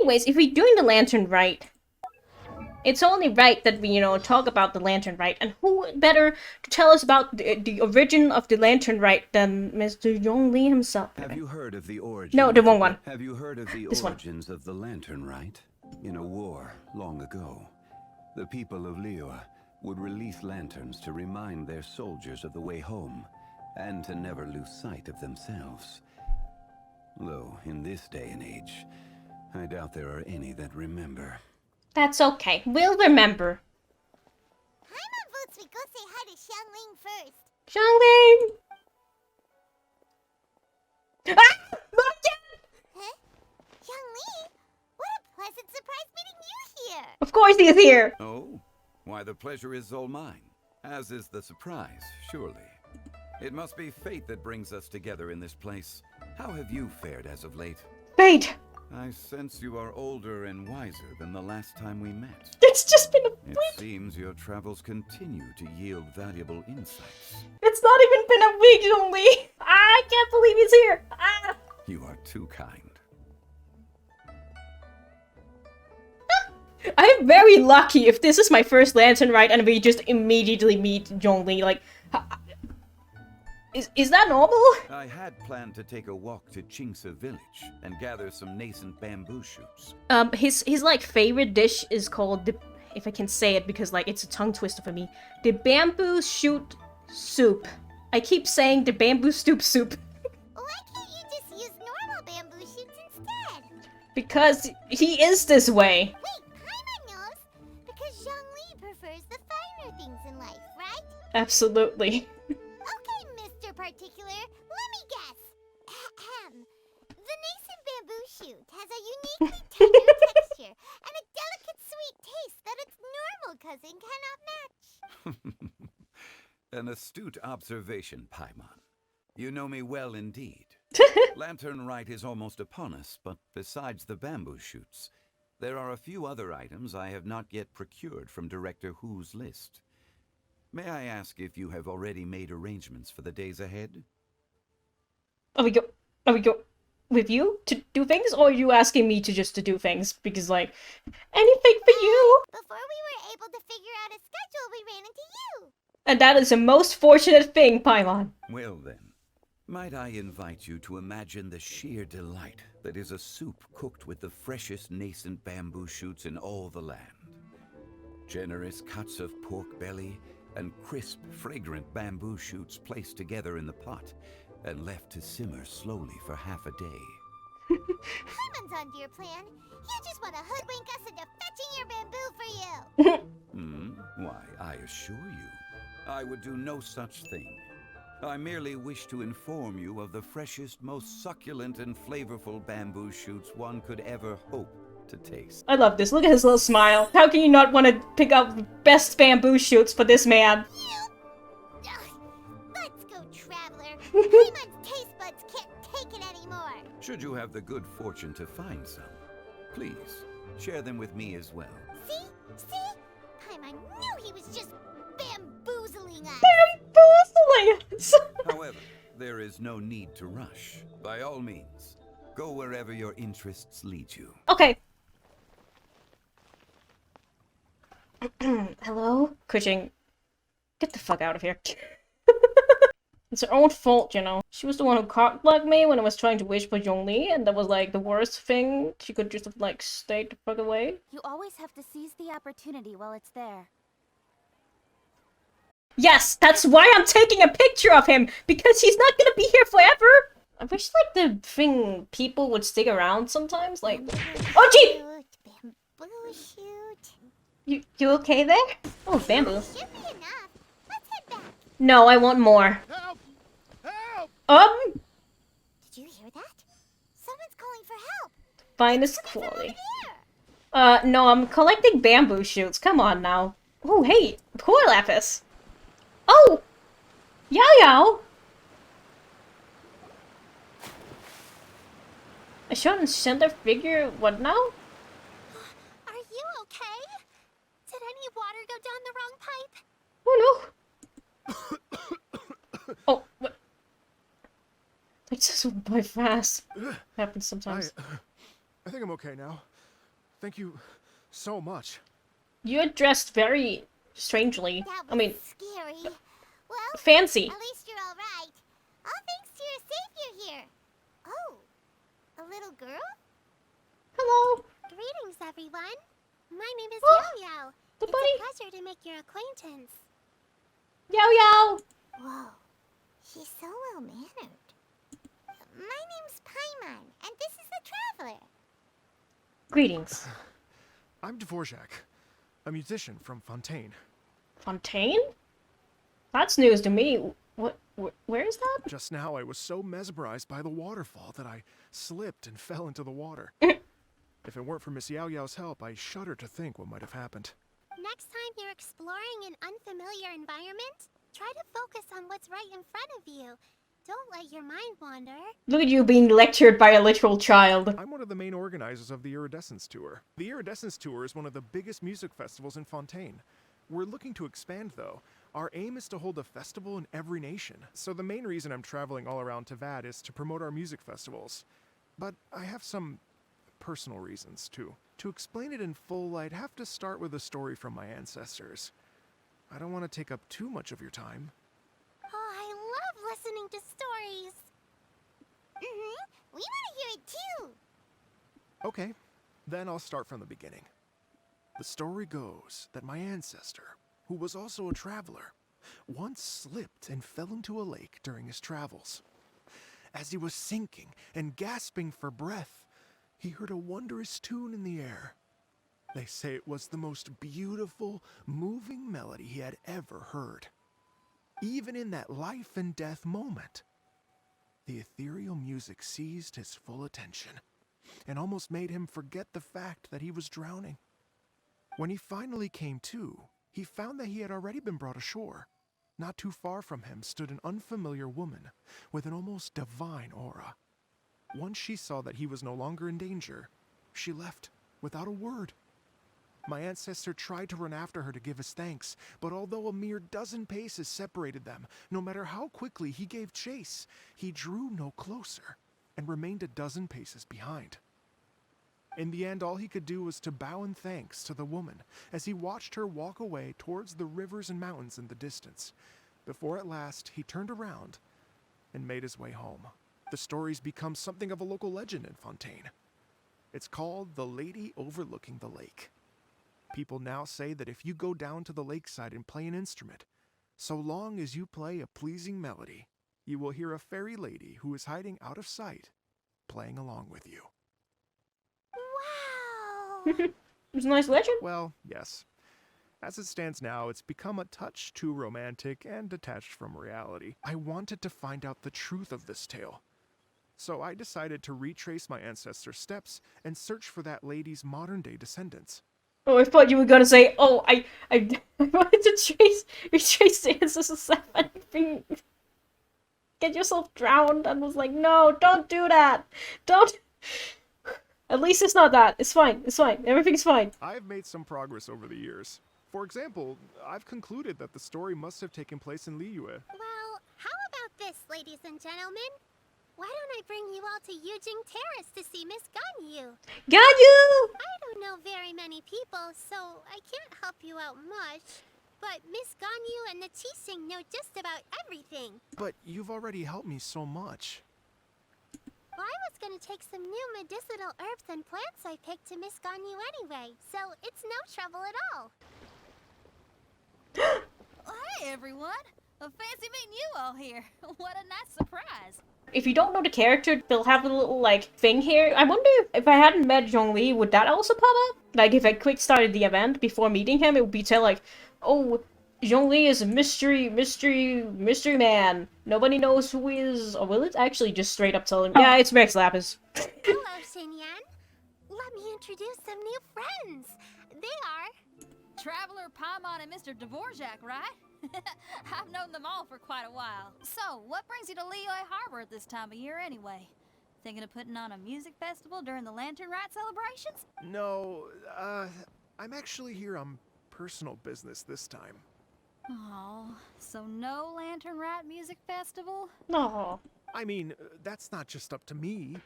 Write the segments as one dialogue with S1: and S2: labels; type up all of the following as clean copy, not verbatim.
S1: Anyways, if we're doing the Lantern Rite, it's only right that we, you know, talk about the Lantern Rite. And who better to tell us about the origin of the Lantern Rite than Mr. Zhongli himself?
S2: Have you heard of the origin?
S1: No, the wrong one.
S2: Have you heard of the origins of the Lantern Rite? In a war long ago, the people of Liyue would release lanterns to remind their soldiers of the way home, and to never lose sight of themselves. Though, in this day and age, I doubt there are any that remember.
S1: That's okay. We'll remember.
S3: Paimon votes we go say hi to Xiangling first.
S1: Xiangling! Ah!
S3: Huh? Xiangling? What a pleasant surprise meeting you here!
S1: Of course he is here!
S2: Oh? Why, the pleasure is all mine. As is the surprise, surely. It must be fate that brings us together in this place. How have you fared as of late?
S1: Fate!
S2: I sense you are older and wiser than the last time we met.
S1: It's just been a week!
S2: It seems your travels continue to yield valuable insights.
S1: It's not even been a week only! I can't believe he's here! Ah!
S2: You are too kind.
S1: I'm very lucky if this is my first Lantern Rite and we just immediately meet Zhongli. Like, is that normal?
S2: I had planned to take a walk to Qingce village and gather some nascent bamboo shoots.
S1: His like favorite dish is called the, if I can say it because like it's a tongue twister for me, the bamboo shoot soup. I keep saying the bamboo stoop soup.
S3: Why can't you just use normal bamboo shoots instead?
S1: Because he is this way.
S3: Wait, Paimon knows! Because Zhongli prefers the finer things in life, right?
S1: Absolutely.
S3: Okay, Mr. Particular, let me guess. Ahem. The nascent bamboo shoot has a uniquely tender texture and a delicate sweet taste that its normal cousin cannot match.
S2: An astute observation, Paimon. You know me well indeed. Lantern Rite is almost upon us, but besides the bamboo shoots, there are a few other items I have not yet procured from Director Hu's list. May I ask if you have already made arrangements for the days ahead?
S1: Are we go with you to do things, or are you asking me to do things? Because like, anything for you.
S3: Before we were able to figure out a schedule, we ran into you.
S1: And that is the most fortunate thing, Paimon.
S2: Well then, might I invite you to imagine the sheer delight that is a soup cooked with the freshest nascent bamboo shoots in all the land. Generous cuts of pork belly and crisp, fragrant bamboo shoots placed together in the pot and left to simmer slowly for half a day.
S3: Paimon's onto your plan. You just want to hoodwink us into fetching your bamboo for you.
S2: Why, I assure you, I would do no such thing. I merely wish to inform you of the freshest, most succulent and flavorful bamboo shoots one could ever hope to taste.
S1: I love this. Look at his little smile. How can you not want to pick out the best bamboo shoots for this man?
S3: Let's go, traveler. Paimon's taste buds can't take it anymore.
S2: Should you have the good fortune to find some, please share them with me as well.
S3: See? Paimon knew he was just bamboozling us.
S2: However, there is no need to rush. By all means, go wherever your interests lead you.
S1: Okay. Hello? Kuching, get the fuck out of here. It's her own fault, you know. She was the one who cock-blocked me when I was trying to wish for Zhongli, and that was like the worst thing. She could just have like stayed the fuck away.
S4: You always have to seize the opportunity while it's there.
S1: Yes, that's why I'm taking a picture of him, because he's not gonna be here forever. I wish like the thing people would stick around sometimes, like. Oh gee!
S3: Bamboo shoot.
S1: You okay there? Oh, bamboo.
S3: Should be enough. Let's head back.
S1: No, I want more.
S5: Help! Help!
S3: Did you hear that? Someone's calling for help.
S1: Finest
S3: Coming from
S1: quality.
S3: over there.
S1: No, I'm collecting bamboo shoots. Come on now. Oh, hey, poor Lapis. Oh! Yao Yao! A shot and center figure, what now?
S4: Are you okay? Did any water go down the wrong pipe?
S1: Oh no! Oh, what? Like just by fast. Happens sometimes.
S5: I think I'm okay now. Thank you so much.
S1: You're dressed very strangely.
S3: That was
S1: I mean,
S3: scary. Well,
S1: fancy.
S3: at least you're all right. All thanks to your savior here. Oh, a little girl?
S1: Hello,
S4: Greetings, everyone. My name is
S1: Oh,
S4: Yo-Yo.
S1: the
S4: It's
S1: bunny.
S4: a pleasure to make your acquaintance.
S1: Yo yo.
S3: Whoa, she's so well-mannered. My name's Paimon, and this is the Traveler.
S1: Greetings.
S5: I'm Dvorak, a musician from Fontaine.
S1: Fontaine? That's news to me. What? Where is that?
S5: Just now I was so mesmerized by the waterfall that I slipped and fell into the water. If it weren't for Miss Yao Yao's help, I shudder to think what might have happened.
S4: Next time you're exploring an unfamiliar environment, try to focus on what's right in front of you. Don't let your mind wander.
S1: Look at you being lectured by a literal child.
S5: I'm one of the main organizers of the Iridescence Tour. The Iridescence Tour is one of the biggest music festivals in Fontaine. We're looking to expand, though. Our aim is to hold a festival in every nation, so the main reason I'm traveling all around Tavad is to promote our music festivals. But I have some personal reasons, too. To explain it in full, I'd have to start with a story from my ancestors. I don't want to take up too much of your time.
S4: Oh, I love listening to stories.
S3: We want to hear it too.
S5: Okay, then I'll start from the beginning. The story goes that my ancestor, who was also a traveler, once slipped and fell into a lake during his travels. As he was sinking and gasping for breath, he heard a wondrous tune in the air. They say it was the most beautiful, moving melody he had ever heard. Even in that life and death moment, the ethereal music seized his full attention and almost made him forget the fact that he was drowning. When he finally came to, he found that he had already been brought ashore. Not too far from him stood an unfamiliar woman with an almost divine aura. Once she saw that he was no longer in danger, she left without a word. My ancestor tried to run after her to give his thanks, but although a mere dozen paces separated them, no matter how quickly he gave chase, he drew no closer and remained a dozen paces behind. In the end, all he could do was to bow in thanks to the woman as he watched her walk away towards the rivers and mountains in the distance, before at last he turned around and made his way home. The story's become something of a local legend in Fontaine. It's called The Lady Overlooking the Lake. People now say that if you go down to the lakeside and play an instrument, so long as you play a pleasing melody, you will hear a fairy lady who is hiding out of sight, playing along with you.
S4: Wow!
S1: It's a nice legend.
S5: Well, yes. As it stands now, it's become a touch too romantic and detached from reality. I wanted to find out the truth of this tale. So I decided to retrace my ancestors' steps and search for that lady's modern-day descendants.
S1: Oh, I thought you were gonna say, oh, I wanted to retrace the ancestors' stuff and get yourself drowned, and was like, no, don't do that. Don't. At least it's not that. It's fine. It's fine. Everything's fine.
S5: I have made some progress over the years. For example, I've concluded that the story must have taken place in Liyue.
S4: Well, how about this, ladies and gentlemen? Why don't I bring you all to Yujing Terrace to see Miss Ganyu?
S1: Got you!
S4: I don't know very many people, so I can't help you out much. But Miss Ganyu and the Qixing know just about everything.
S5: But you've already helped me so much.
S4: Well, I was gonna take some new medicinal herbs and plants I picked to Miss Ganyu anyway, so it's no trouble at all.
S6: Hey everyone! Fancy meeting you all here. What a nice surprise.
S1: If you don't know the character, they'll have a little, like, thing here. I wonder if I hadn't met Zhongli, would that also pop up? Like, if I quick started the event before meeting him, it would be tell like, oh, Zhongli is a mystery man. Nobody knows who he is. Or will it actually just straight up tell him, yeah, it's Max Lapis.
S4: Hello, Xinyan. Let me introduce some new friends. They are...
S6: Traveler, Paimon, and Mr. Dvorak, right? I've known them all for quite a while. So, what brings you to Liyue Harbor at this time of year anyway? Thinking of putting on a music festival during the Lantern Rite celebrations?
S5: No, I'm actually here on personal business this time.
S6: Oh, so no Lantern Rite music festival?
S1: No.
S5: I mean, that's not just up to me.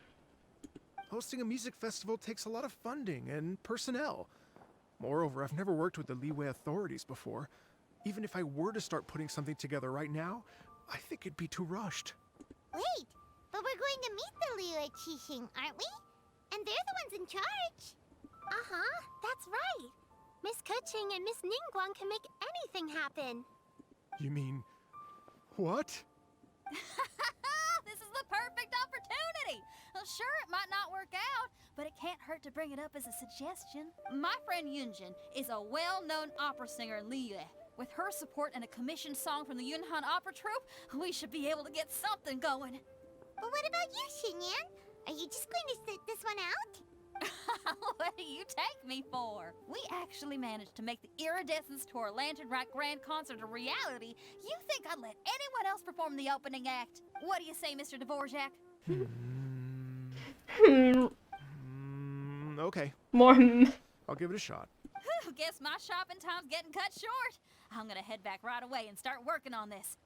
S5: Hosting a music festival takes a lot of funding and personnel. Moreover, I've never worked with the Liyue authorities before. Even if I were to start putting something together right now, I think it'd be too rushed.
S3: Wait, but we're going to meet the Liyue Qixing, aren't we? And they're the ones in charge.
S4: Uh-huh, that's right. Miss Kuching and Miss Ningguang can make anything happen.
S5: You mean... what?
S6: This is the perfect opportunity! Well, sure, it might not work out, but it can't hurt to bring it up as a suggestion. My friend Yunjin is a well-known opera singer in Liyue. With her support and a commissioned song from the Yunhan Opera Troupe, we should be able to get something going.
S3: But what about you, Xinyan? Are you just going to sit this one out?
S6: What do you take me for? We actually managed to make the Iridescence Tour Lantern Rite Grand Concert a reality. You think I'd let anyone else perform the opening act? What do you say, Mr. Dvorak?
S5: Okay,
S1: More.
S5: I'll give it a shot.
S6: Whew, guess my shopping time's getting cut short. I'm gonna head back right away and start working on this.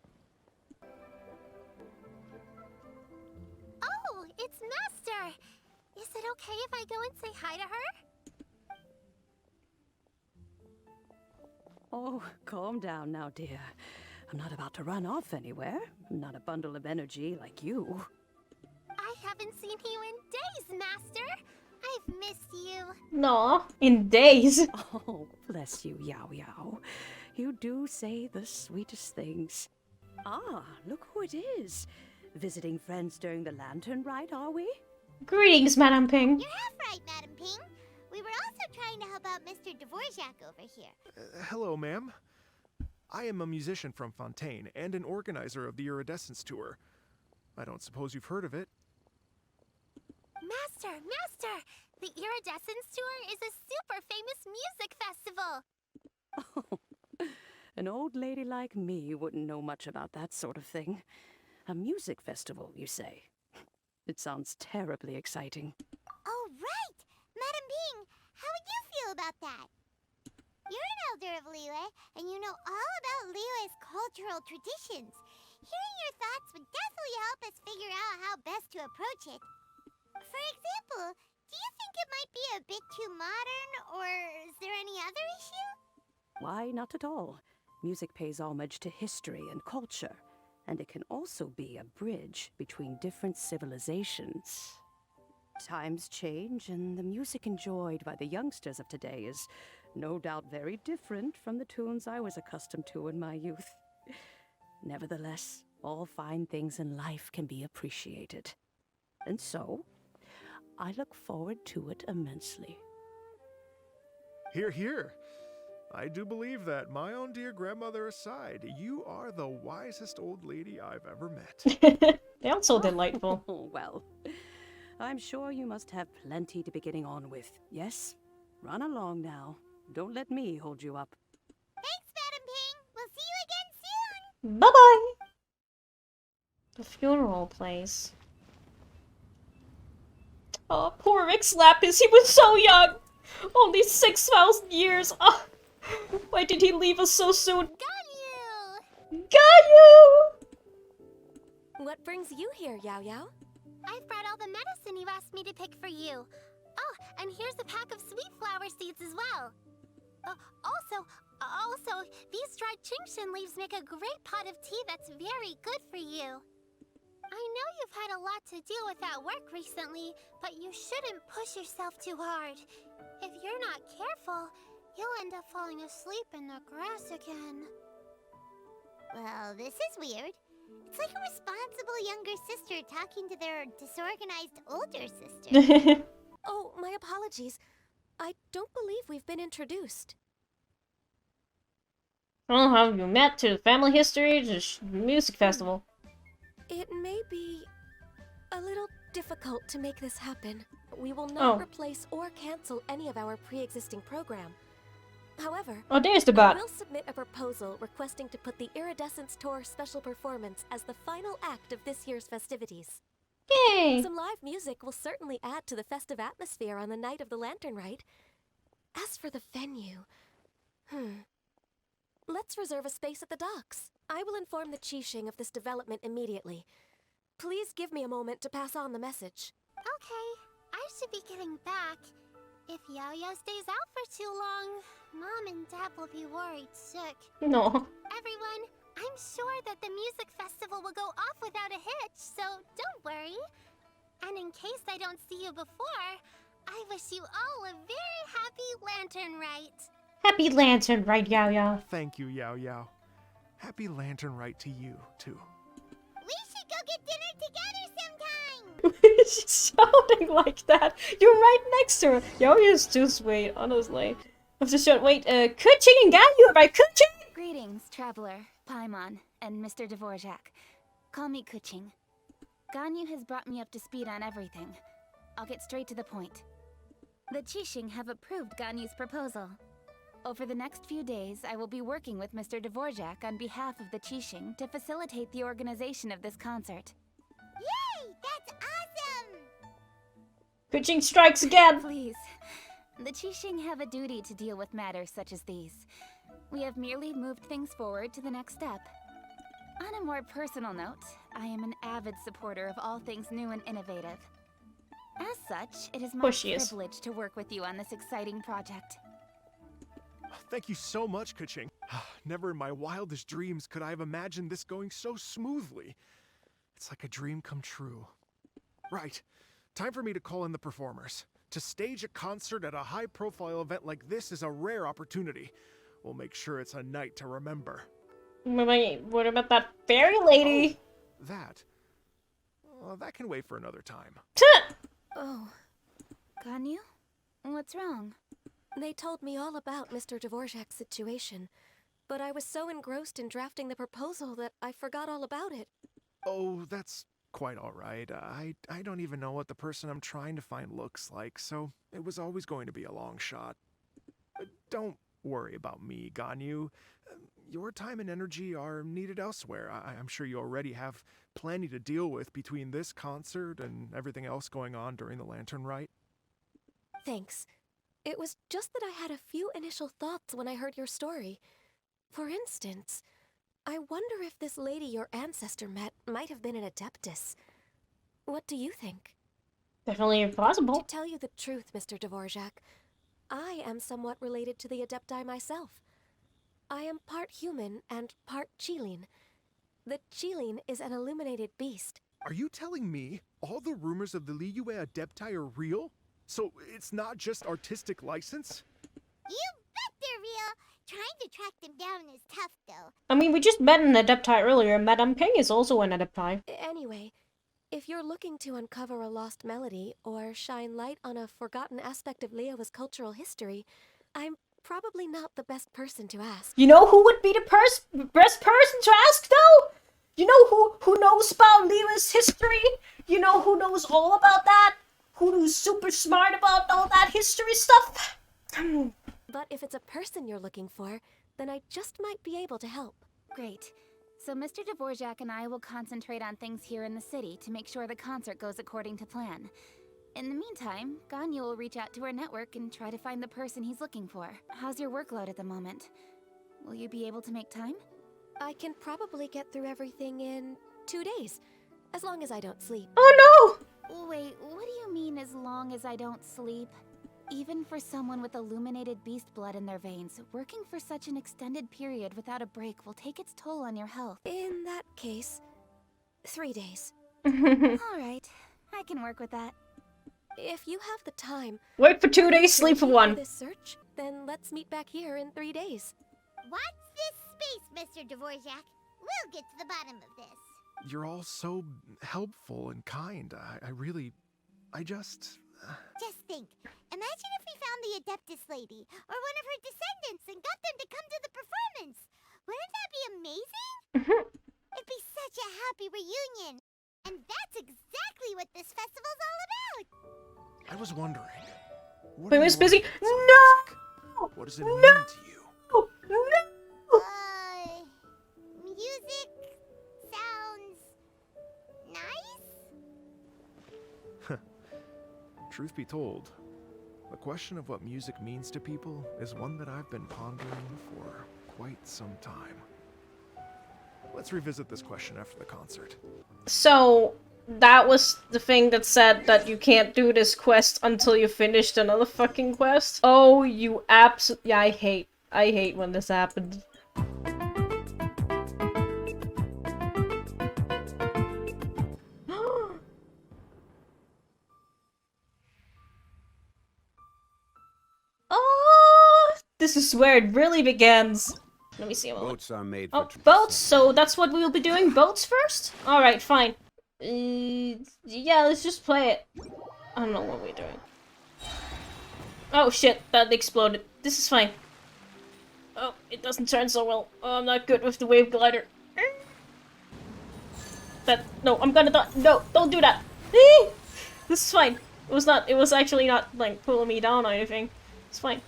S4: Oh, it's Master! Is it okay if I go and say hi to her?
S7: Oh, calm down now, dear. I'm not about to run off anywhere. I'm not a bundle of energy like you.
S4: I haven't seen you in days, Master! I've missed you.
S1: No, in days.
S7: Oh, bless you, Yao Yao. You do say the sweetest things. Ah, look who it is. Visiting friends during the Lantern Rite, are we?
S1: Greetings, Madame Ping.
S3: You're half right, Madam Ping. We were also trying to help out Mr. Dvorak over here.
S5: Hello, ma'am. I am a musician from Fontaine and an organizer of the Iridescence Tour. I don't suppose you've heard of it.
S4: Master! Master! The Iridescence Tour is a super famous music festival!
S7: Oh, an old lady like me wouldn't know much about that sort of thing. A music festival, you say? It sounds terribly exciting.
S3: Oh, right! Madam Ping, how would you feel about that? You're an elder of Liyue, and you know all about Liyue's cultural traditions. Hearing your thoughts would definitely help us figure out how best to approach it. For example, do you think it might be a bit too modern, or is there any other issue?
S7: Why, not at all. Music pays homage to history and culture, and it can also be a bridge between different civilizations. Times change, and the music enjoyed by the youngsters of today is no doubt very different from the tunes I was accustomed to in my youth. Nevertheless, all fine things in life can be appreciated. And so, I look forward to it immensely.
S5: Hear, hear. I do believe that, my own dear grandmother aside, you are the wisest old lady I've ever met.
S1: They are so delightful.
S7: Oh, well, I'm sure you must have plenty to be getting on with. Yes? Run along now. Don't let me hold you up.
S3: Thanks, Madam Ping. We'll see you again soon.
S1: Bye-bye! The funeral place. Oh, poor Rick's Lapis, he was so young! Only 6,000 years! Oh, why did he leave us so soon?
S4: Got you!
S1: Got you!
S8: What brings you here, Yao Yao?
S4: I've brought all the medicine you asked me to pick for you. Oh, and here's a pack of sweet flower seeds as well. Also, these dried Qingshan leaves make a great pot of tea that's very good for you. I know you've had a lot to deal with at work recently, but you shouldn't push yourself too hard. If you're not careful, you'll end up falling asleep in the grass again.
S3: Well, this is weird. It's like a responsible younger sister talking to their disorganized older sister.
S8: Oh, my apologies. I don't believe we've been introduced.
S1: Well, how have you met to the family history to music festival?
S8: It may be a little difficult to make this happen. We will not replace or cancel any of our pre-existing program. However,
S1: Oh, there's the
S8: I
S1: bot.
S8: will submit a proposal requesting to put the Iridescence Tour special performance as the final act of this year's festivities.
S1: Yay!
S8: Some live music will certainly add to the festive atmosphere on the night of the Lantern Rite. As for the venue, let's reserve a space at the docks. I will inform the Qixing of this development immediately. Please give me a moment to pass on the message.
S4: Okay, I should be getting back. If Yo-Yo stays out for too long, Mom and Dad will be worried sick.
S1: No.
S4: Everyone, I'm sure that the music festival will go off without a hitch, so don't worry. And in case I don't see you before, I wish you all a very happy Lantern Rite.
S1: Happy Lantern Rite, Yao Yao.
S5: Thank you, Yao Yao. Happy Lantern Rite to you, too.
S3: We should go get dinner together sometime!
S1: She's sounding like that. You're right next to her. Yao Yao's too sweet, honestly. I'm just short. Wait, Kuching and Ganyu, right? Kuching!
S9: Greetings, Traveler, Paimon, and Mr. Dvorak. Call me Kuching. Ganyu has brought me up to speed on everything. I'll get straight to the point. The Qixing have approved Ganyu's proposal. Over the next few days, I will be working with Mr. Dvorak on behalf of the Qixing to facilitate the organization of this concert.
S3: Yay! That's awesome!
S1: Kuching strikes again!
S9: Please. The Qixing have a duty to deal with matters such as these. We have merely moved things forward to the next step. On a more personal note, I am an avid supporter of all things new and innovative. As such, it is my privilege to work with you on this exciting project.
S5: Thank you so much, Kuching. Never in my wildest dreams could I have imagined this going so smoothly. It's like a dream come true. Right. Time for me to call in the performers. To stage a concert at a high-profile event like this is a rare opportunity. We'll make sure it's a night to remember.
S1: Wait, what about that fairy lady?
S5: Oh, that? Well, that can wait for another time.
S9: Oh. Ganyu? What's wrong?
S8: They told me all about Mr. Dvorak's situation, but I was so engrossed in drafting the proposal that I forgot all about it.
S5: Oh, that's quite all right. I don't even know what the person I'm trying to find looks like, so it was always going to be a long shot. Don't worry about me, Ganyu. Your time and energy are needed elsewhere. I'm sure you already have plenty to deal with between this concert and everything else going on during the Lantern Rite.
S8: Thanks. It was just that I had a few initial thoughts when I heard your story. For instance, I wonder if this lady your ancestor met might have been an Adeptus. What do you think?
S1: Definitely possible.
S8: To tell you the truth, Mr. Dvorak, I am somewhat related to the Adepti myself. I am part human and part Qilin. The Qilin is an illuminated beast.
S5: Are you telling me all the rumors of the Liyue Adepti are real? So it's not just artistic license?
S3: You bet they're real! Trying to track them down is tough, though.
S1: I mean, we just met an Adepti earlier. Madame Ping is also an Adepti.
S8: Anyway, if you're looking to uncover a lost melody or shine light on a forgotten aspect of Liyue's cultural history, I'm probably not the best person to ask.
S1: You know who would be the best person to ask, though? You know who knows about Liyue's history? You know who knows all about that? Who's super smart about all that history stuff?
S8: But if it's a person you're looking for, then I just might be able to help.
S9: Great. So Mr. Dvorak and I will concentrate on things here in the city to make sure the concert goes according to plan. In the meantime, Ganyu will reach out to her network and try to find the person he's looking for. How's your workload at the moment? Will you be able to make time?
S8: I can probably get through everything in 2 days, as long as I don't sleep.
S1: Oh no!
S9: Wait, what do you mean as long as I don't sleep? Even for someone with illuminated beast blood in their veins, working for such an extended period without a break will take its toll on your health.
S8: In that case, 3 days.
S9: Alright, I can work with that.
S8: If you have the time...
S1: Work for 2 days, sleep for 1.
S8: ...this search, then let's meet back here in 3 days.
S3: Watch this space, Mr. Dvorak. We'll get to the bottom of this.
S5: You're all so helpful and kind. I just...
S3: Just think. Imagine if we found the Adeptus lady, or one of her descendants, and got them to come to the performance. Wouldn't that be amazing? It'd be such a happy reunion. And that's exactly what this festival's all about.
S5: I was wondering...
S1: Wait, Miss Busy? No!
S5: What does it mean to you?
S1: No!
S3: Music sounds nice?
S5: Truth be told, the question of what music means to people is one that I've been pondering for quite some time. Let's revisit this question after the concert.
S1: So, that was the thing that said that you can't do this quest until you finished another fucking quest. Oh, you yeah, I hate when this happens. Oh, this is where it really begins. Let me see.
S10: Boats are made
S1: Oh,
S10: for
S1: boats. So that's what we will be doing. Boats first. All right, fine. Yeah, let's just play it. I don't know what we're doing. Oh shit, that exploded. This is fine. Oh, it doesn't turn so well. Oh, I'm not good with the wave glider. No, I'm gonna die. No, don't do that. This is fine. It was actually not, like, pulling me down or anything. It's fine.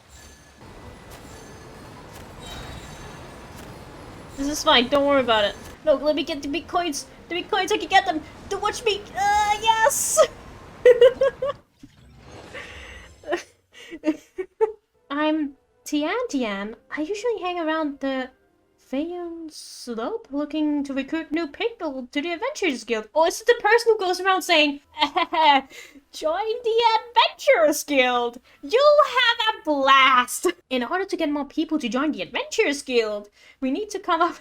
S1: This is fine, don't worry about it. No, let me get the big coins. The big coins, I can get them. Don't watch me. Yes! I'm Tian. I usually hang around the Fayon Slope looking to recruit new people to the Adventurers Guild. Oh, is it the person who goes around saying, join the Adventurers Guild? You'll have a blast! In order to get more people to join the Adventurers Guild, we need to come up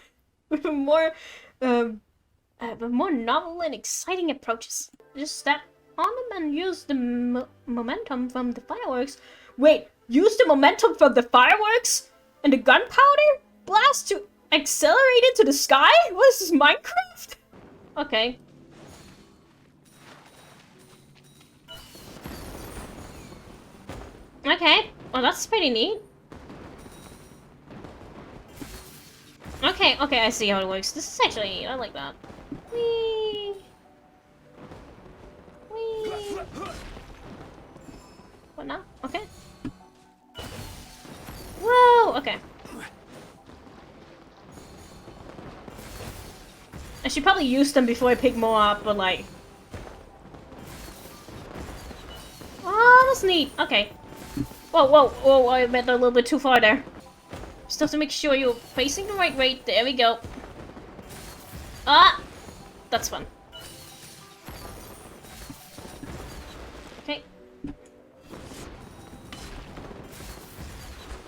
S1: with more novel and exciting approaches. Just step on them and use the momentum from the fireworks. Wait, use the momentum from the fireworks and the gunpowder blast to accelerate into the sky? What is this, Minecraft? Okay. Okay, well that's pretty neat. Okay, I see how it works. This is actually neat, I like that. Whee! Whee! What now? Okay. Whoa, okay. I should probably use them before I pick more up, but like... Oh, that's neat. Okay. Whoa, I went a little bit too far there. Just have to make sure you're facing the right way. There we go. Ah! That's fun. Okay.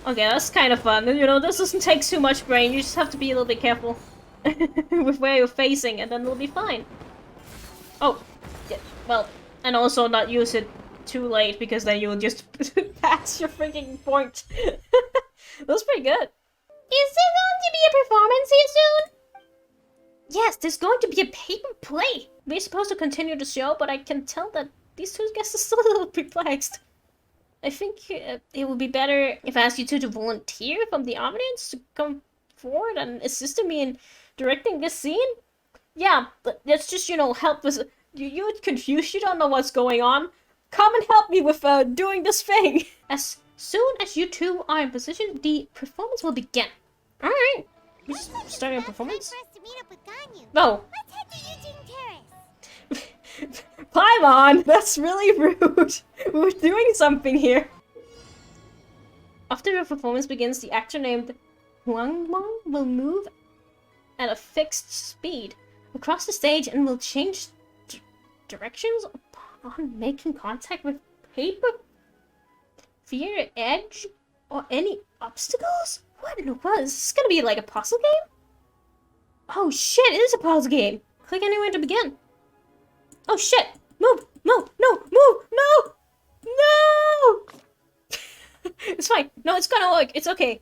S1: Okay, that's kind of fun. You know, this doesn't take too much brain. You just have to be a little bit careful with where you're facing, and then it'll be fine. Oh, yeah, well, and also not use it too late, because then you'll just pass your freaking point. That's pretty good. Is there going to be a performance here soon? Yes, there's going to be a paper play. We're supposed to continue the show, but I can tell that these two guests are still a little perplexed. I think it would be better if I asked you two to volunteer from the audience to come forward and assist me in directing this scene. Yeah, but let's just, you know, help us. You're confused, you don't know what's going on. Come and help me with doing this thing. As soon as you two are in position, the performance will begin. Alright. We're just starting a performance? No.
S3: Let's head to Eugene Terrace.
S1: Paimon, that's really rude. We're doing something here. After the performance begins, the actor named Huangmong will move at a fixed speed across the stage and will change directions upon making contact with paper, fear, edge, or any obstacles? What in the world? Is this gonna be like a puzzle game? Oh shit, it is a puzzle game. Click anywhere to begin. Oh shit! Move! No! Move! No! No! It's fine. No, it's gonna work. It's okay.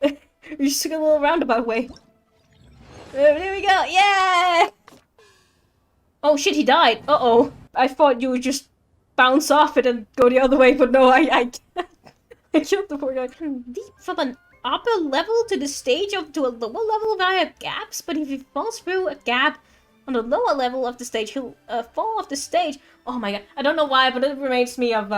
S1: We just took a little roundabout way. There we go. Yeah! Oh shit, he died. Uh-oh. I thought you would just bounce off it and go the other way, but no, I killed the poor guy. Leap from an upper level to the stage to a lower level via gaps, but if he falls through a gap on the lower level of the stage, he'll fall off the stage. Oh my god, I don't know why, but it reminds me of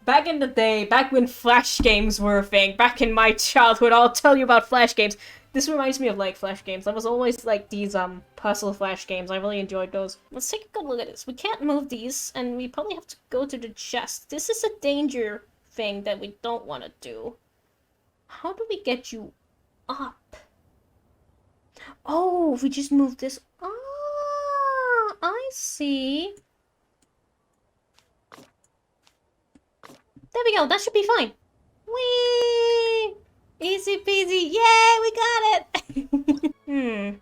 S1: back in the day, back when Flash games were a thing, back in my childhood. I'll tell you about Flash games. This reminds me of like Flash games. There was always like these puzzle Flash games. I really enjoyed those. Let's take a good look at this. We can't move these, and we probably have to go to the chest. This is a danger thing that we don't want to do. How do we get you up? Oh, if we just move this. I see. There we go, that should be fine. Whee! Easy peasy, yay, we got it!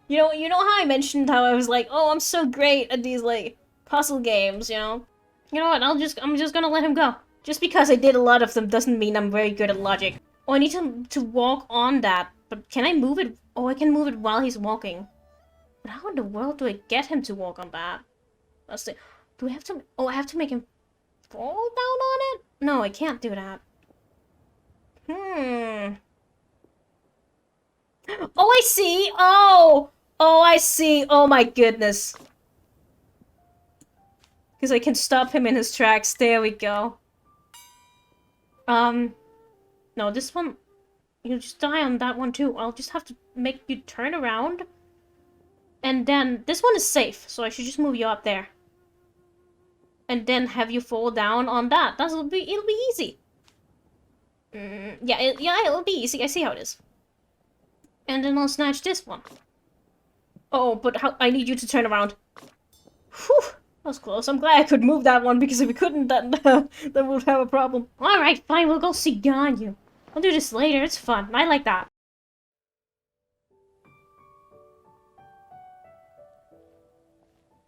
S1: You know how I mentioned how I was like, oh, I'm so great at these, like, puzzle games, you know? You know what, I'm just gonna let him go. Just because I did a lot of them doesn't mean I'm very good at logic. Oh, I need to walk on that, but can I move it? Oh, I can move it while he's walking. But how in the world do I get him to walk on that? Let's see. Do I have to... Oh, I have to make him fall down on it? No, I can't do that. Oh, I see! Oh! Oh, I see! Oh my goodness. Because I can stop him in his tracks. There we go. No, this one... You just die on that one too. I'll just have to make you turn around. And then... This one is safe, so I should just move you up there. And then have you fall down on that. It'll be easy. Yeah, it'll be easy. I see how it is. And then I'll snatch this one. Oh, but how? I need you to turn around. Whew, that was close. I'm glad I could move that one, because if we couldn't, then then we'd have a problem. Alright, fine, we'll go see Ganyu. I'll do this later, it's fun. I like that.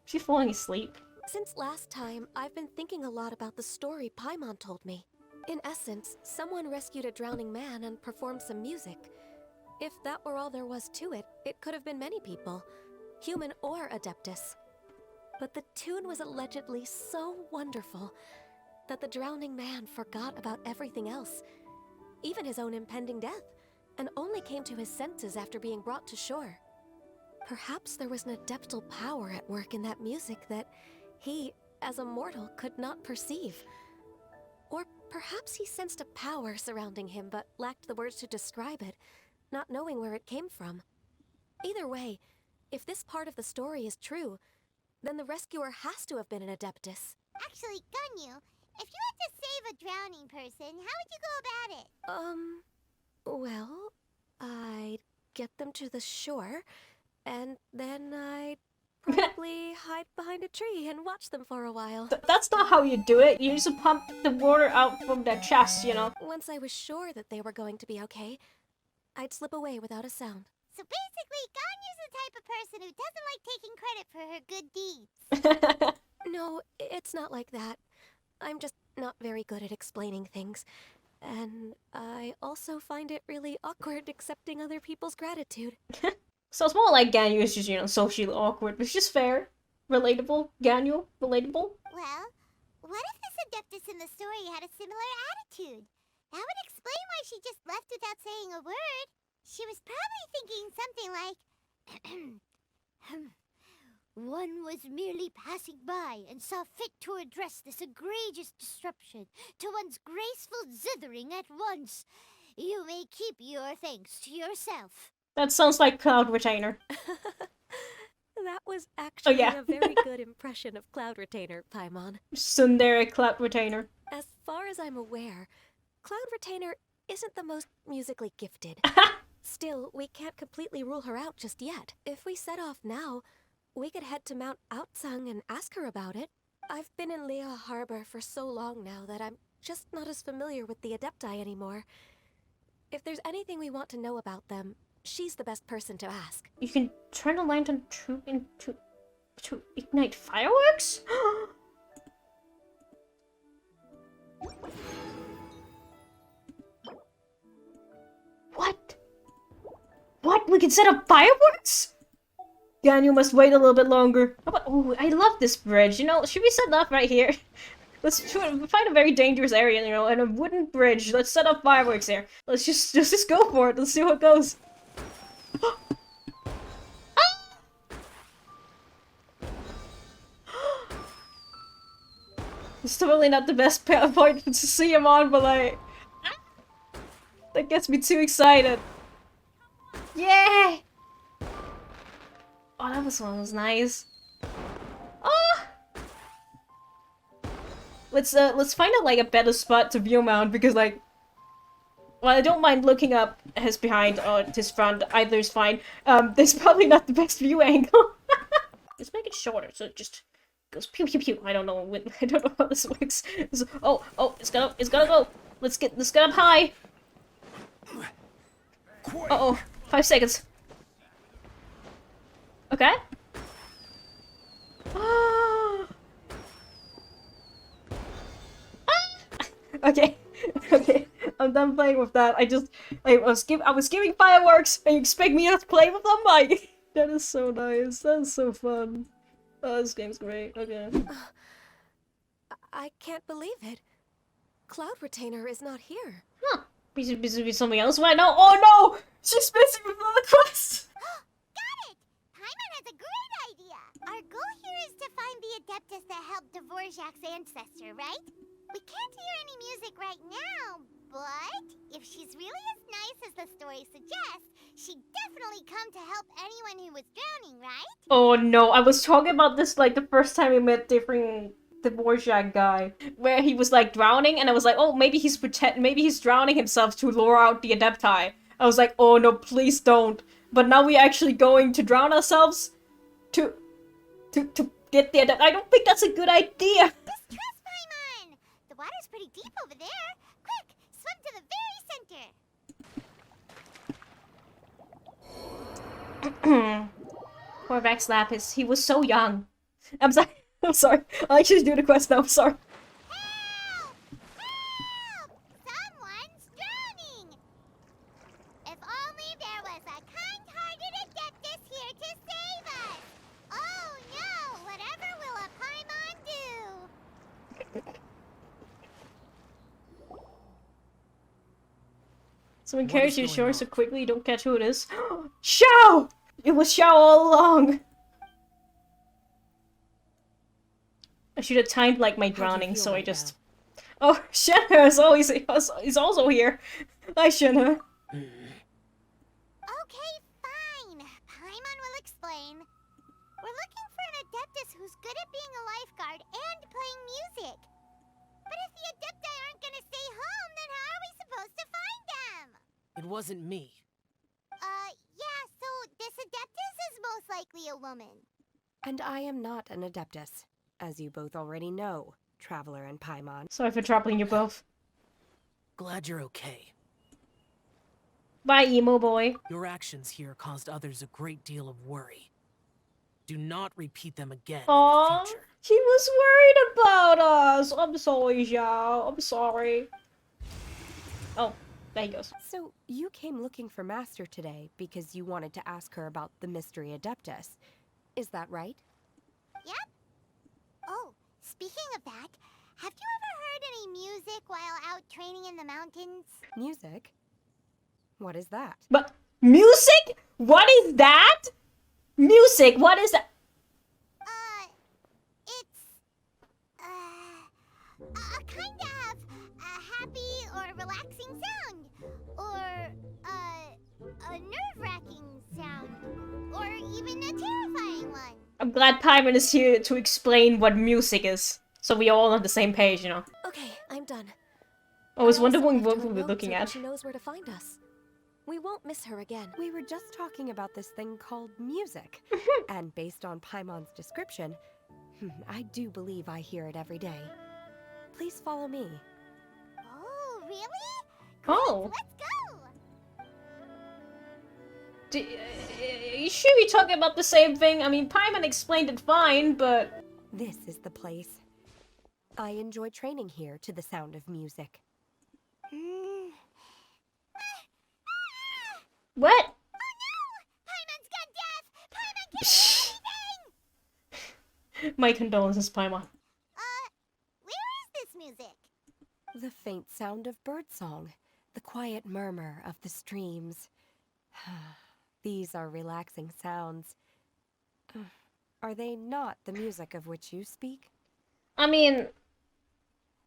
S1: Is she falling asleep?
S8: Since last time, I've been thinking a lot about the story Paimon told me. In essence, someone rescued a drowning man and performed some music. If that were all there was to it, it could have been many people, human or Adeptus. But the tune was allegedly so wonderful that the drowning man forgot about everything else, even his own impending death, and only came to his senses after being brought to shore. Perhaps there was an adeptal power at work in that music that he, as a mortal, could not perceive. Or perhaps he sensed a power surrounding him but lacked the words to describe it, not knowing where it came from. Either way, if this part of the story is true, then the rescuer has to have been an Adeptus.
S3: Actually, Ganyu, if you had to save a drowning person, how would you go about it?
S8: Well, I'd get them to the shore, and then I'd probably hide behind a tree and watch them for a while.
S1: That's not how you do it. You just pump the water out from their chest, you know?
S8: Once I was sure that they were going to be okay, I'd slip away without a sound.
S3: So basically, Ganyu's the type of person who doesn't like taking credit for her good deeds.
S8: No, it's not like that. I'm just not very good at explaining things. And I also find it really awkward accepting other people's gratitude.
S1: So it's more like Ganyu is just, you know, socially awkward, which is fair. Relatable. Ganyu, relatable.
S3: Well, what if this Adeptus in the story had a similar attitude? That would explain why she just left without saying a word. She was probably thinking something like, one was merely passing by and saw fit to address this egregious disruption to one's graceful zithering at once. You may keep your thanks to yourself.
S1: That sounds like Cloud Retainer.
S8: That was actually
S1: yeah.
S8: a very good impression of Cloud Retainer, Paimon.
S1: Tsundere Cloud Retainer.
S8: As far as I'm aware, Cloud Retainer isn't the most musically gifted. Still, we can't completely rule her out just yet. If we set off now, we could head to Mount Outsung and ask her about it. I've been in Liyue Harbor for so long now that I'm just not as familiar with the Adepti anymore. If there's anything we want to know about them, she's the best person to ask.
S1: You can turn a lantern to ignite fireworks? What? What? We can set up fireworks? Ganyu must wait a little bit longer. Oh, I love this bridge. You know, should we set up right here? Let's find a very dangerous area, you know, and a wooden bridge. Let's set up fireworks here. Let's just go for it. Let's see how it goes. It's totally not the best point to see him on, but like... That gets me too excited. Yay! Oh, that one was nice. Ah! Let's find out like a better spot to view mount because like, well, I don't mind looking up his behind or his front. Either is fine. This is probably not the best view angle. Let's make it shorter so it just goes pew pew pew. I don't know I don't know how this works. Oh, it's gonna go. Let's get up high. Uh-oh. 5 seconds. Okay. Okay. Okay. I'm done playing with that. I was giving fireworks and you expect me to play with them? Like, that is so nice. That is so fun. Oh, this game's great. Okay.
S8: I can't believe it. Cloud Retainer is not here.
S1: Huh. Busy with something else right now. Oh no! She's busy with another quest!
S3: Got it! Paimon has a great idea! Our goal here is to find the Adeptus that helped Dvorak's ancestor, right? We can't hear any music right now, but if she's really as nice as the story suggests, she'd definitely come to help anyone who was drowning, right?
S1: Oh no, I was talking about this like the first time we met different Dvorak guy, where he was like drowning, and I was like, oh, maybe he's drowning himself to lure out the Adepti. I was like, oh no, please don't. But now we're actually going to drown ourselves to get the Adepti. I don't think that's a good idea.
S3: Distrust, Paimon! The water's pretty deep over there. Quick, swim to the very center.
S1: Poor Vex Lapis, he was so young. I'm sorry. I'm sorry. I actually do the quest now. I'm sorry.
S3: Help! Help! Someone's drowning! If only there was a kind-hearted Adeptus here to save us! Oh no! Whatever will a Paimon do?
S1: Someone carries you ashore so quickly you don't catch who it is. Xiao! It was Xiao all along! I should have timed like my drowning, so I just... Now? Oh, Shenhe is also here. Hi, Shenhe.
S3: Okay, fine. Paimon will explain. We're looking for an Adeptus who's good at being a lifeguard and playing music. But if the Adepti aren't gonna stay home, then how are we supposed to find them?
S10: It wasn't me.
S3: Yeah, so this Adeptus is most likely a woman.
S7: And I am not an Adeptus, as you both already know, Traveler and Paimon.
S1: Sorry for troubling you both.
S10: Glad you're okay.
S1: Bye, emo boy.
S10: Your actions here caused others a great deal of worry. Do not repeat them again in
S1: Aww,
S10: the future.
S1: he was worried about us. I'm sorry, Xiao. I'm sorry. Oh, there he goes.
S7: So, you came looking for Master today because you wanted to ask her about the Mystery Adeptus. Is that right?
S3: Yep. Oh, speaking of that, have you ever heard any music while out training in the mountains?
S7: Music? What is that?
S1: But music? What is that? Music? What is that?
S3: It's a kind of a happy or relaxing sound, or a nerve-wracking sound, or even a terrifying one.
S1: I'm glad Paimon is here to explain what music is, so we all on the same page, you know.
S8: Okay, I'm done.
S1: I was
S8: I also
S1: wondering
S8: left
S1: what
S8: her
S1: we
S8: a
S1: were
S8: note
S1: looking
S8: so that
S1: at.
S8: She knows where to find us. We won't miss her again.
S7: We were just talking about this thing called music. And based on Paimon's description, I do believe I hear it every day. Please follow me.
S3: Oh, really?
S1: Oh.
S3: Let's go!
S1: You sure we talking about the same thing? I mean, Paimon explained it fine, but...
S7: This is the place. I enjoy training here to the sound of music.
S1: What?
S3: Oh no! Paimon's got death! Paimon can't do anything!
S1: My condolences, Paimon.
S3: Where is this music?
S7: The faint sound of birdsong, the quiet murmur of the streams. These are relaxing sounds. Are they not the music of which you speak?
S1: I mean,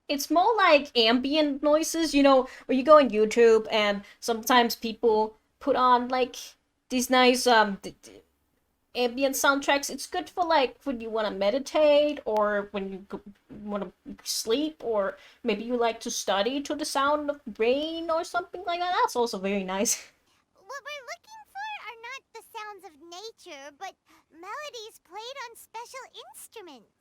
S1: it's more like ambient noises, you know, when you go on YouTube and sometimes people put on like these nice ambient soundtracks. It's good for like when you want to meditate or when you want to sleep, or maybe you like to study to the sound of rain or something like that. That's also very nice.
S3: What we're looking for are not the sounds of nature, but melodies played on special instruments.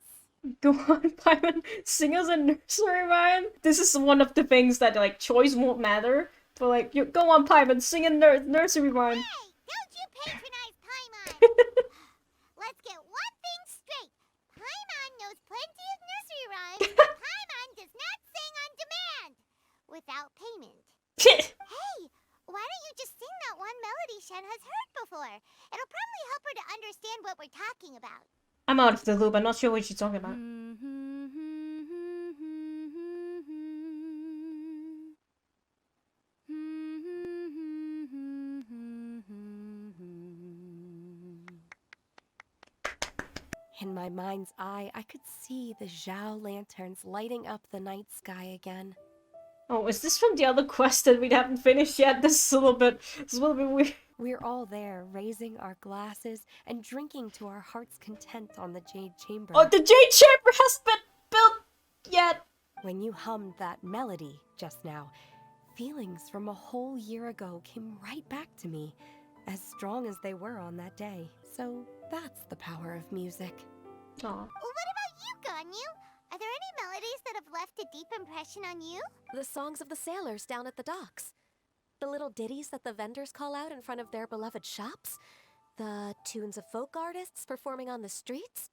S1: Go on, Paimon. Sing us a nursery rhyme. This is one of the things that like choice won't matter. But like, you go on, Paimon. Sing a nursery rhyme.
S3: Hey, don't you patronize Paimon! Let's get one thing straight. Paimon knows plenty of nursery rhymes, but Paimon does not sing on demand. Without payment. Hey, why don't you just sing that one melody Shen has heard before? It'll probably help her to understand what we're talking about.
S1: I'm out of the loop. I'm not sure what she's talking about.
S8: In my mind's eye, I could see the Zhao lanterns lighting up the night sky again.
S1: Oh, is this from the other quest that we haven't finished yet? This is a little bit weird.
S8: We're all there, raising our glasses and drinking to our heart's content on the Jade Chamber.
S1: Oh, the Jade Chamber hasn't been built yet!
S8: When you hummed that melody just now, feelings from a whole year ago came right back to me, as strong as they were on that day. So that's the power of music.
S1: Aw.
S3: What about you, Ganyu? Are there any melodies that have left a deep impression on you?
S8: The songs of the sailors down at the docks. The little ditties that the vendors call out in front of their beloved shops. The tunes of folk artists performing on the streets.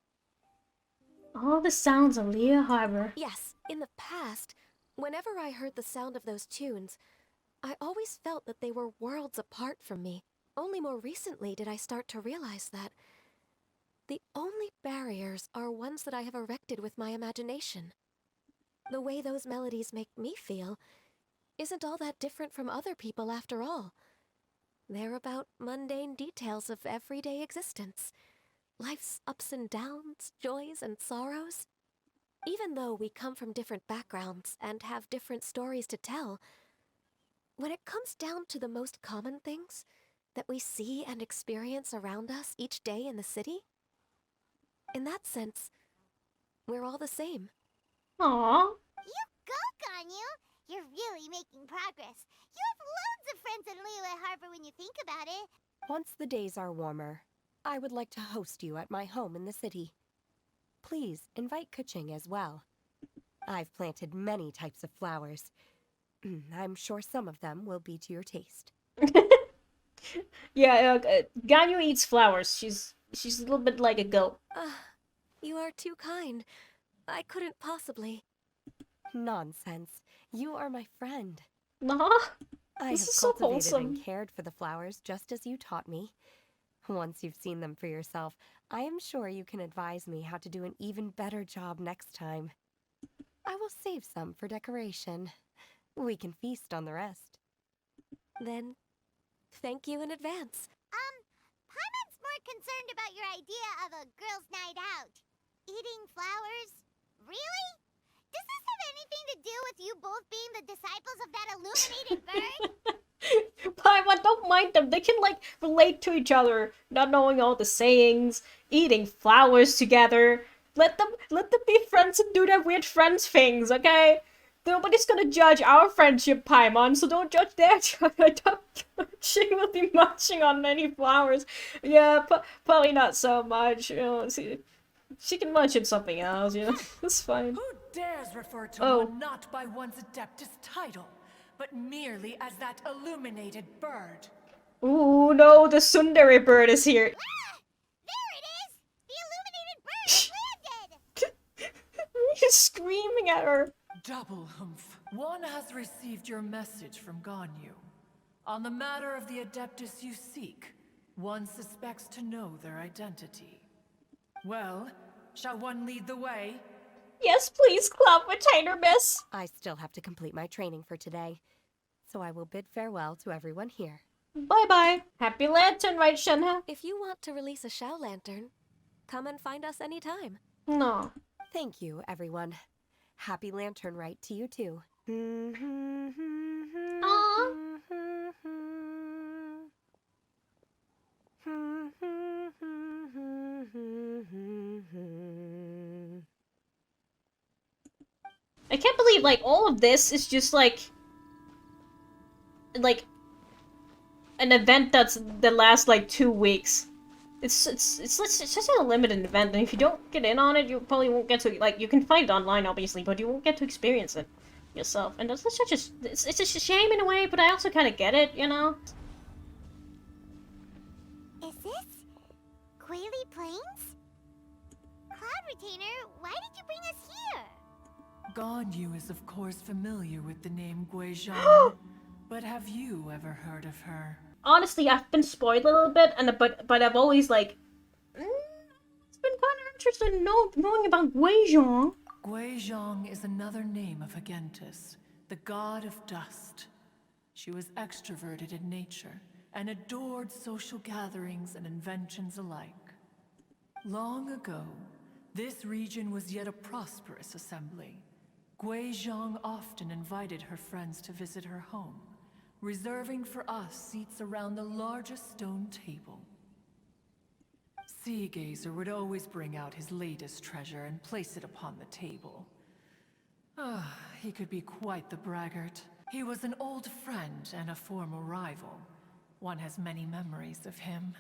S1: All the sounds of Liyue Harbor.
S8: Yes, in the past, whenever I heard the sound of those tunes, I always felt that they were worlds apart from me. Only more recently did I start to realize that the only barriers are ones that I have erected with my imagination. The way those melodies make me feel isn't all that different from other people after all. They're about mundane details of everyday existence. Life's ups and downs, joys and sorrows. Even though we come from different backgrounds and have different stories to tell, when it comes down to the most common things that we see and experience around us each day in the city, in that sense, we're all the same.
S1: Aww.
S3: You go, Ganyu! You're really making progress. You have loads of friends in Liyue Harbor when you think about it.
S8: Once the days are warmer, I would like to host you at my home in the city. Please invite Kuching as well. I've planted many types of flowers. I'm sure some of them will be to your taste.
S1: Yeah, Ganyu eats flowers. She's a little bit like a goat.
S8: You are too kind. I couldn't possibly. Nonsense. You are my friend.
S1: Nah.
S8: I
S1: This
S8: have
S1: is so
S8: cultivated
S1: wholesome.
S8: and cared for the flowers just as you taught me. Once you've seen them for yourself, I am sure you can advise me how to do an even better job next time. I will save some for decoration. We can feast on the rest. Then, thank you in advance.
S3: Paimon's more concerned about your idea of a girls' night out. Eating flowers? Really? Does this have anything to do with you both being the disciples of that illuminated bird?
S1: Paimon, don't mind them. They can like relate to each other, not knowing all the sayings, eating flowers together. Let them be friends and do their weird friends things, okay? Nobody's gonna judge our friendship, Paimon, so don't judge their she will be munching on many flowers. Yeah, probably not so much. You know, she can munch on something else, you know. It's fine.
S11: Who dares refer to one not by one's Adeptus title, but merely as that illuminated bird?
S1: Ooh, no, the Sundari bird is here.
S3: There it is! The illuminated bird has landed!
S1: He's screaming at her.
S11: Double humph. One has received your message from Ganyu. On the matter of the Adeptus you seek, one suspects to know their identity. Well, shall one lead the way?
S1: Yes, please, Club Retainer Miss.
S8: I still have to complete my training for today, so I will bid farewell to everyone here.
S1: Bye-bye. Happy Lantern Rite, Shenhe.
S8: If you want to release a Shao Lantern, come and find us anytime.
S1: No.
S8: Thank you, everyone. Happy Lantern Rite to you too.
S1: Aww. I can't believe, like, all of this is just, like, an event that lasts like 2 weeks. It's just a limited event, and if you don't get in on it, you probably won't get to, like, you can find it online, obviously, but you won't get to experience it yourself. And that's such a, it's a shame in a way, but I also kind of get it, you know?
S3: Is this Quaily Plains? Cloud Retainer, why did you bring us here?
S11: Ganyu is of course familiar with the name Guizhang, but have you ever heard of her?
S1: Honestly, I've been spoiled a little bit, and but I've always, like, it's been kind of interested in knowing about Guizhang.
S11: Guizhang is another name of Agentis, the god of dust. She was extroverted in nature and adored social gatherings and inventions alike. Long ago, this region was yet a prosperous assembly. Guizhang often invited her friends to visit her home, reserving for us seats around the largest stone table. Sea Gazer would always bring out his latest treasure and place it upon the table. He could be quite the braggart. He was an old friend and a former rival. One has many memories of him.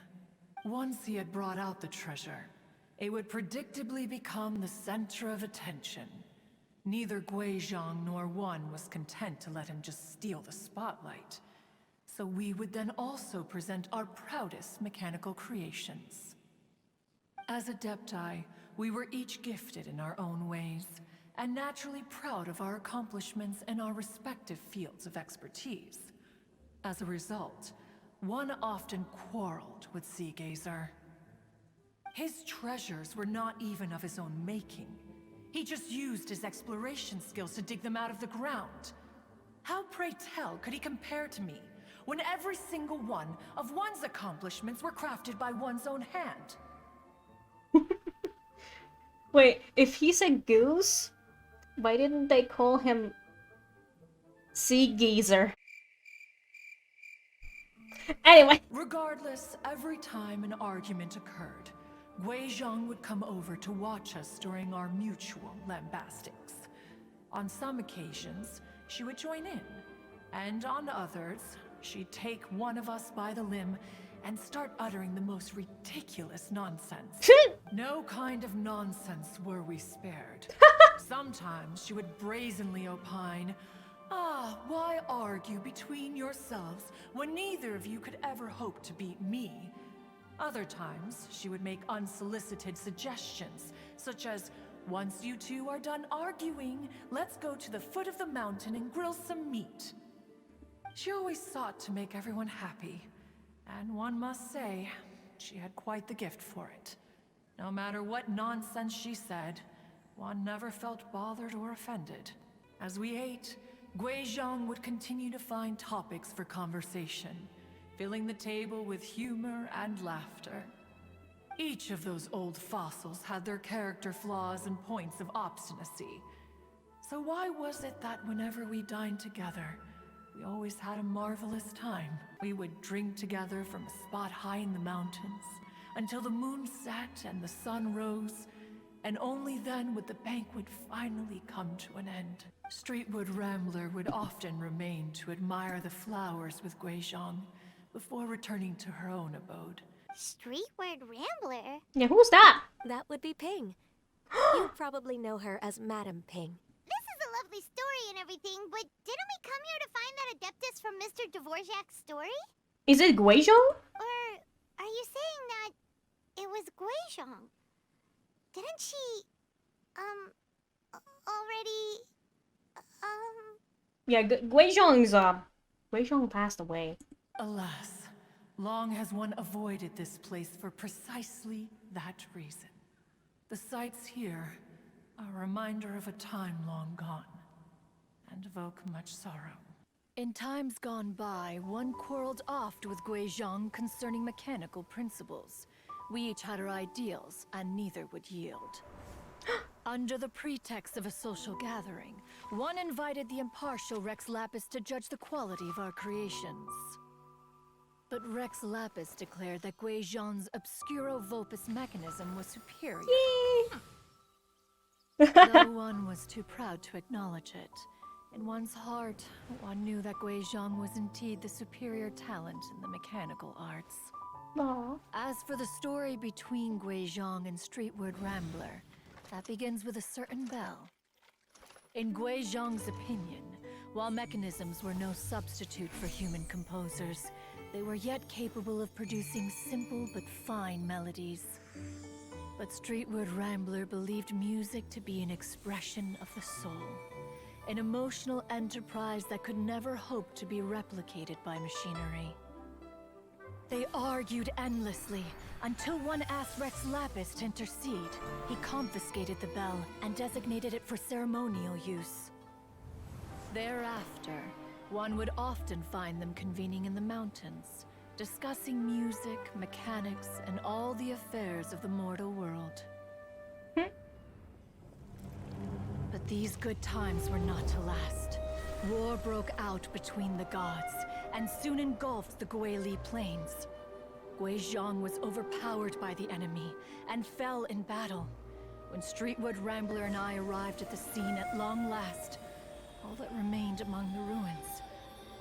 S11: Once he had brought out the treasure, it would predictably become the center of attention. Neither Guizhang nor one was content to let him just steal the spotlight. So we would then also present our proudest mechanical creations. As Adepti, we were each gifted in our own ways, and naturally proud of our accomplishments in our respective fields of expertise. As a result, one often quarreled with Sea Gazer. His treasures were not even of his own making. He just used his exploration skills to dig them out of the ground. How, pray tell, could he compare to me, when every single one of one's accomplishments were crafted by one's own hand?
S1: Wait, if he's a goose, why didn't they call him Sea Geezer? Anyway.
S11: Regardless, every time an argument occurred, Guizhang would come over to watch us during our mutual lambastics. On some occasions, she would join in, and on others, she'd take one of us by the limb and start uttering the most ridiculous nonsense. No kind of nonsense were we spared. Sometimes she would brazenly opine, why argue between yourselves when neither of you could ever hope to beat me? Other times, she would make unsolicited suggestions, such as, once you two are done arguing, let's go to the foot of the mountain and grill some meat. She always sought to make everyone happy, and one must say, she had quite the gift for it. No matter what nonsense she said, one never felt bothered or offended. As we ate, Guizhang would continue to find topics for conversation, filling the table with humor and laughter. Each of those old fossils had their character flaws and points of obstinacy. So why was it that whenever we dined together, we always had a marvelous time? We would drink together from a spot high in the mountains, until the moon set and the sun rose, and only then would the banquet finally come to an end. Streetwood Rambler would often remain to admire the flowers with Guizhang, before returning to her own abode.
S3: Streetward Rambler?
S1: Yeah, who's that?
S8: That would be Ping. You probably know her as Madam Ping.
S3: This is a lovely story and everything, but didn't we come here to find that Adeptus from Mr. Dvorak's story?
S1: Is it Guizhang?
S3: Or are you saying that it was Guizhang? Didn't she, already,
S1: Yeah, Guizhang passed away.
S11: Alas, long has one avoided this place for precisely that reason. The sights here are a reminder of a time long gone, and evoke much sorrow. In times gone by, one quarreled oft with Guizhang concerning mechanical principles. We each had our ideals, and neither would yield. Under the pretext of a social gathering, one invited the impartial Rex Lapis to judge the quality of our creations. But Rex Lapis declared that Guizhang's Obscuro Vulpus mechanism was superior. Though one was too proud to acknowledge it, In one's heart, one knew that Guizhong was indeed the superior talent in the mechanical arts.
S1: Aww.
S11: As for the story between Guizhong and Streetward Rambler, that begins with a certain bell. In Guizhong's opinion, while mechanisms were no substitute for human composers, they were yet capable of producing simple but fine melodies. But Streetward Rambler believed music to be an expression of the soul, an emotional enterprise that could never hope to be replicated by machinery. They argued endlessly, until one asked Rex Lapis to intercede. He confiscated the bell and designated it for ceremonial use. Thereafter, one would often find them convening in the mountains, discussing music, mechanics, and all the affairs of the mortal world. But these good times were not to last. War broke out between the gods, and soon engulfed the Guili Plains. Guizhong was overpowered by the enemy, and fell in battle. When Streetwood Rambler and I arrived at the scene at long last, all that remained among the ruins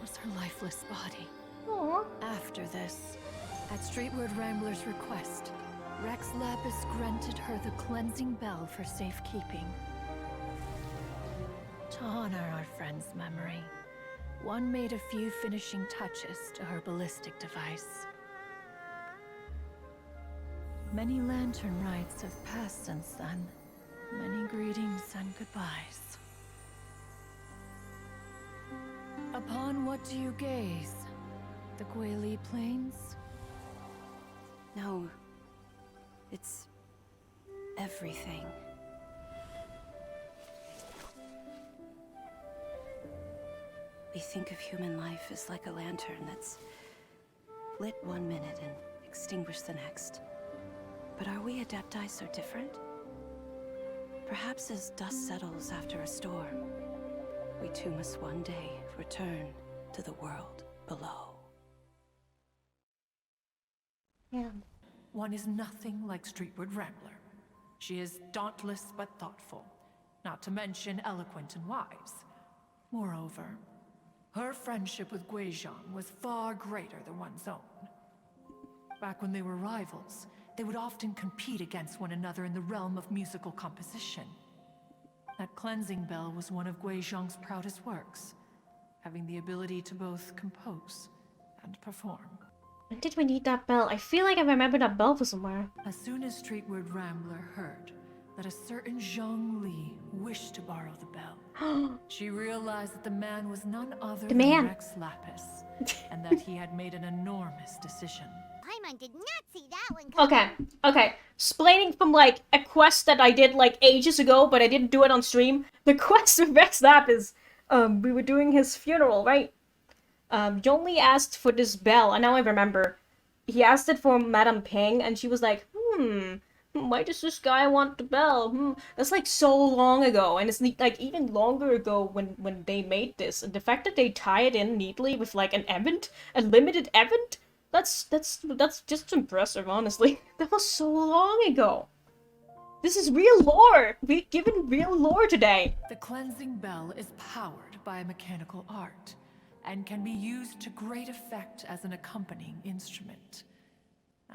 S11: was her lifeless body.
S1: Aww.
S11: After this, at Streetwood Rambler's request, Rex Lapis granted her the cleansing bell for safekeeping. To honor our friend's memory, one made a few finishing touches to her ballistic device. Many Lantern Rites have passed since then. Many greetings and goodbyes. Upon what do you gaze? The Guili Plains?
S7: No. It's everything. We think of human life as like a lantern that's lit one minute and extinguished the next. But are we Adepti so different? Perhaps as dust settles after a storm, we too must one day return to the world below.
S1: Yeah.
S11: One is nothing like Streetwood Rambler. She is dauntless but thoughtful, not to mention eloquent and wise. Moreover, her friendship with Guizhong was far greater than one's own. Back when they were rivals, they would often compete against one another in the realm of musical composition. That cleansing bell was one of Guizhong's proudest works, having the ability to both compose and perform.
S1: When did we need that bell? I feel like I remember that bell from somewhere.
S11: As soon as Streetwood Rambler heard that a certain Zhong Li wished to borrow the bell, she realized that the man was none other than Rex Lapis, and that he had made an enormous decision.
S3: Paimon did not see that one coming.
S1: Okay. Explaining from like a quest that I did like ages ago, but I didn't do it on stream. The quest of Rex Lapis. We were doing his funeral, right? Zhong Li asked for this bell, and now I remember. He asked it for Madame Ping, and she was like, why does this guy want the bell? That's like so long ago, and it's like even longer ago when they made this. And the fact that they tie it in neatly with like an event, a limited event, that's just impressive, honestly. That was so long ago. This is real lore. We're given real lore today.
S11: The cleansing bell is powered by a mechanical art, and can be used to great effect as an accompanying instrument.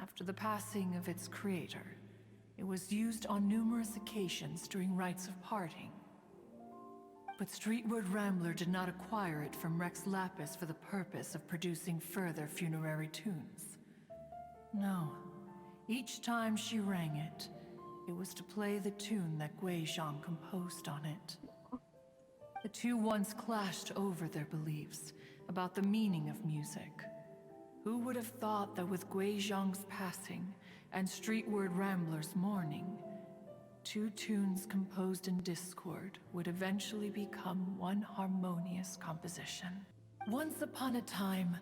S11: After the passing of its creator, it was used on numerous occasions during rites of parting. But Streetwood Rambler did not acquire it from Rex Lapis for the purpose of producing further funerary tunes. No. Each time she rang it, it was to play the tune that Guizhong composed on it. The two once clashed over their beliefs about the meaning of music. Who would have thought that with Guizhong's passing and Streetward Rambler's mourning, two tunes composed in discord would eventually become one harmonious composition. Once upon a time,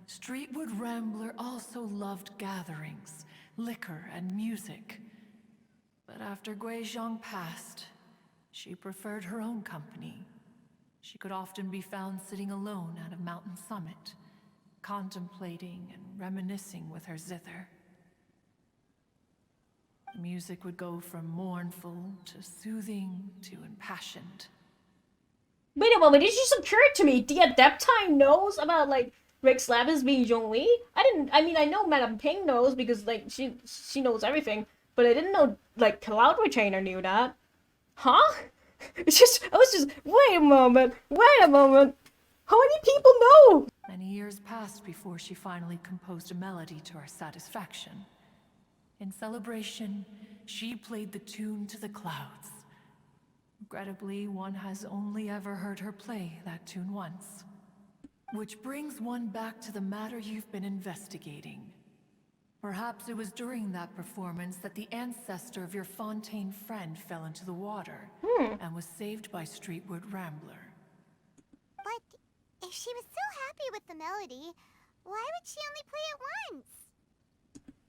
S11: Streetwood Rambler also loved gatherings, liquor, and music. But after Guizhong passed, she preferred her own company. She could often be found sitting alone at a mountain summit, contemplating and reminiscing with her zither. The music would go from mournful to soothing to impassioned.
S1: Wait a moment, it just occurred to me. The Adeptine knows about, like, Rick Slavis being Zhongli? I mean, I know Madame Ping knows because, like, she knows everything. But I didn't know, like, Cloud Retainer knew that. Huh? I was just, wait a moment. How many people know?
S11: Many years passed before she finally composed a melody to our satisfaction. In celebration, she played the tune to the clouds. Regrettably, one has only ever heard her play that tune once. Which brings one back to the matter you've been investigating. Perhaps it was during that performance that the ancestor of your Fontaine friend fell into the water and was saved by Streetwood Rambler.
S3: But if she was so happy with the melody, why would she only play it once?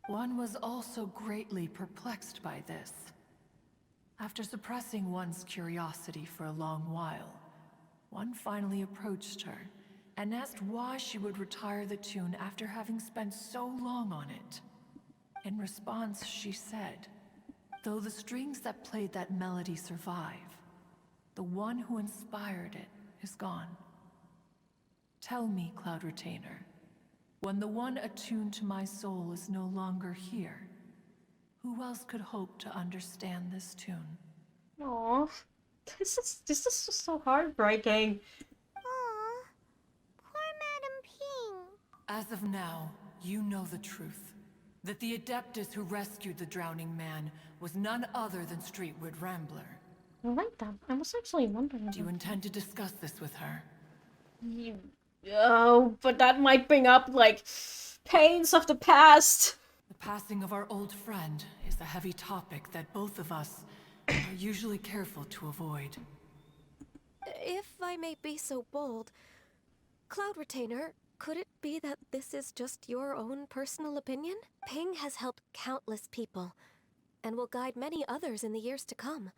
S11: One was also greatly perplexed by this. After suppressing one's curiosity for a long while, one finally approached her and asked why she would retire the tune after having spent so long on it. In response, she said, though the strings that played that melody survive, the one who inspired it is gone. Tell me, Cloud Retainer, when the one attuned to my soul is no longer here, who else could hope to understand this tune?
S1: Aww. This is just so heartbreaking.
S3: Aw, poor Madame Ping.
S11: As of now, you know the truth. That the Adeptus who rescued the drowning man was none other than Streetwood Rambler.
S1: I like that. I was actually wondering.
S11: Do you intend to discuss this with her?
S1: Oh, but that might bring up, like, pains of the past.
S11: The passing of our old friend is a heavy topic that both of us are usually careful to avoid.
S8: If I may be so bold, Cloud Retainer, could it be that this is just your own personal opinion? Ping has helped countless people, and will guide many others in the years to come.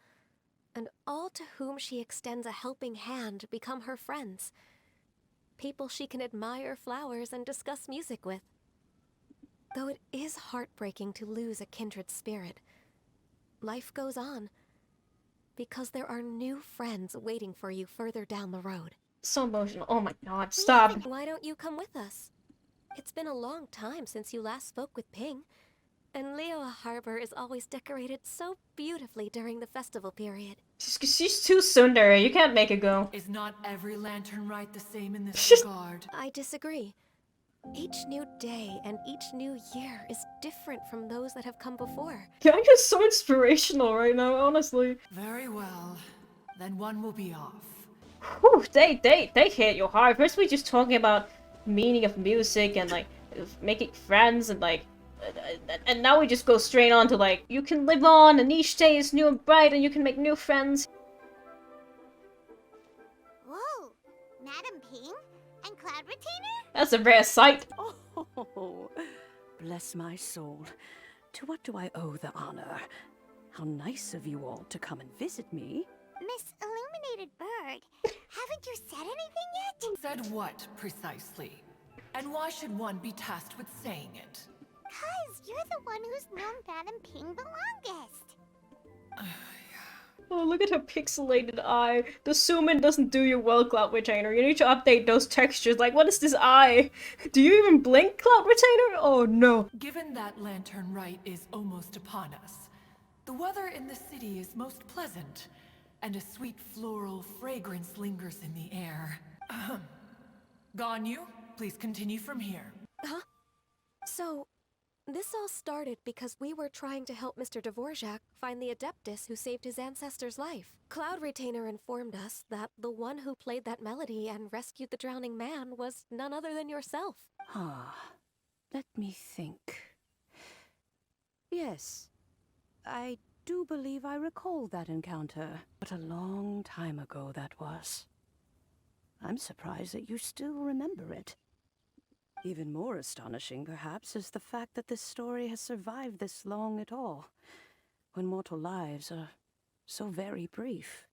S8: And all to whom she extends a helping hand become her friends. People she can admire flowers and discuss music with. Though it is heartbreaking to lose a kindred spirit, life goes on. Because there are new friends waiting for you further down the road.
S1: So emotional. Oh my god, stop.
S8: Why don't you come with us? It's been a long time since you last spoke with Ping, and Liyue Harbor is always decorated so beautifully during the festival period.
S1: She's too tsundere. You can't make it go.
S11: Is not every Lantern Rite the same in this regard?
S8: I disagree. Each new day and each new year is different from those that have come before.
S1: Yeah, you're so inspirational right now, honestly.
S11: Very well. Then one will be off.
S1: Whew, they hit you hard. First we just talking about meaning of music and like making friends and like and now we just go straight on to like you can live on and each day is new and bright and you can make new friends.
S3: Whoa, Madame Ping and Cloud Retainer?
S1: That's a rare sight.
S7: Oh, bless my soul. To what do I owe the honor? How nice of you all to come and visit me.
S3: Miss Illuminated Bird, haven't you said anything yet?
S11: Said what, precisely? And why should one be tasked with saying it?
S3: 'Cause you're the one who's known Madame Ping the longest.
S1: Oh, look at her pixelated eye. The zoom in doesn't do you well, Cloud Retainer. You need to update those textures. Like, what is this eye? Do you even blink, Cloud Retainer? Oh no.
S11: Given that Lantern Rite is almost upon us, the weather in the city is most pleasant, and a sweet floral fragrance lingers in the air. Ganyu, please continue from here.
S8: Huh? So, this all started because we were trying to help Mr. Dvorak find the Adeptus who saved his ancestor's life. Cloud Retainer informed us that the one who played that melody and rescued the drowning man was none other than yourself.
S7: Ah, let me think. Yes, I do believe I recall that encounter. What a long time ago that was. I'm surprised that you still remember it. Even more astonishing, perhaps, is the fact that this story has survived this long at all, when mortal lives are so very brief.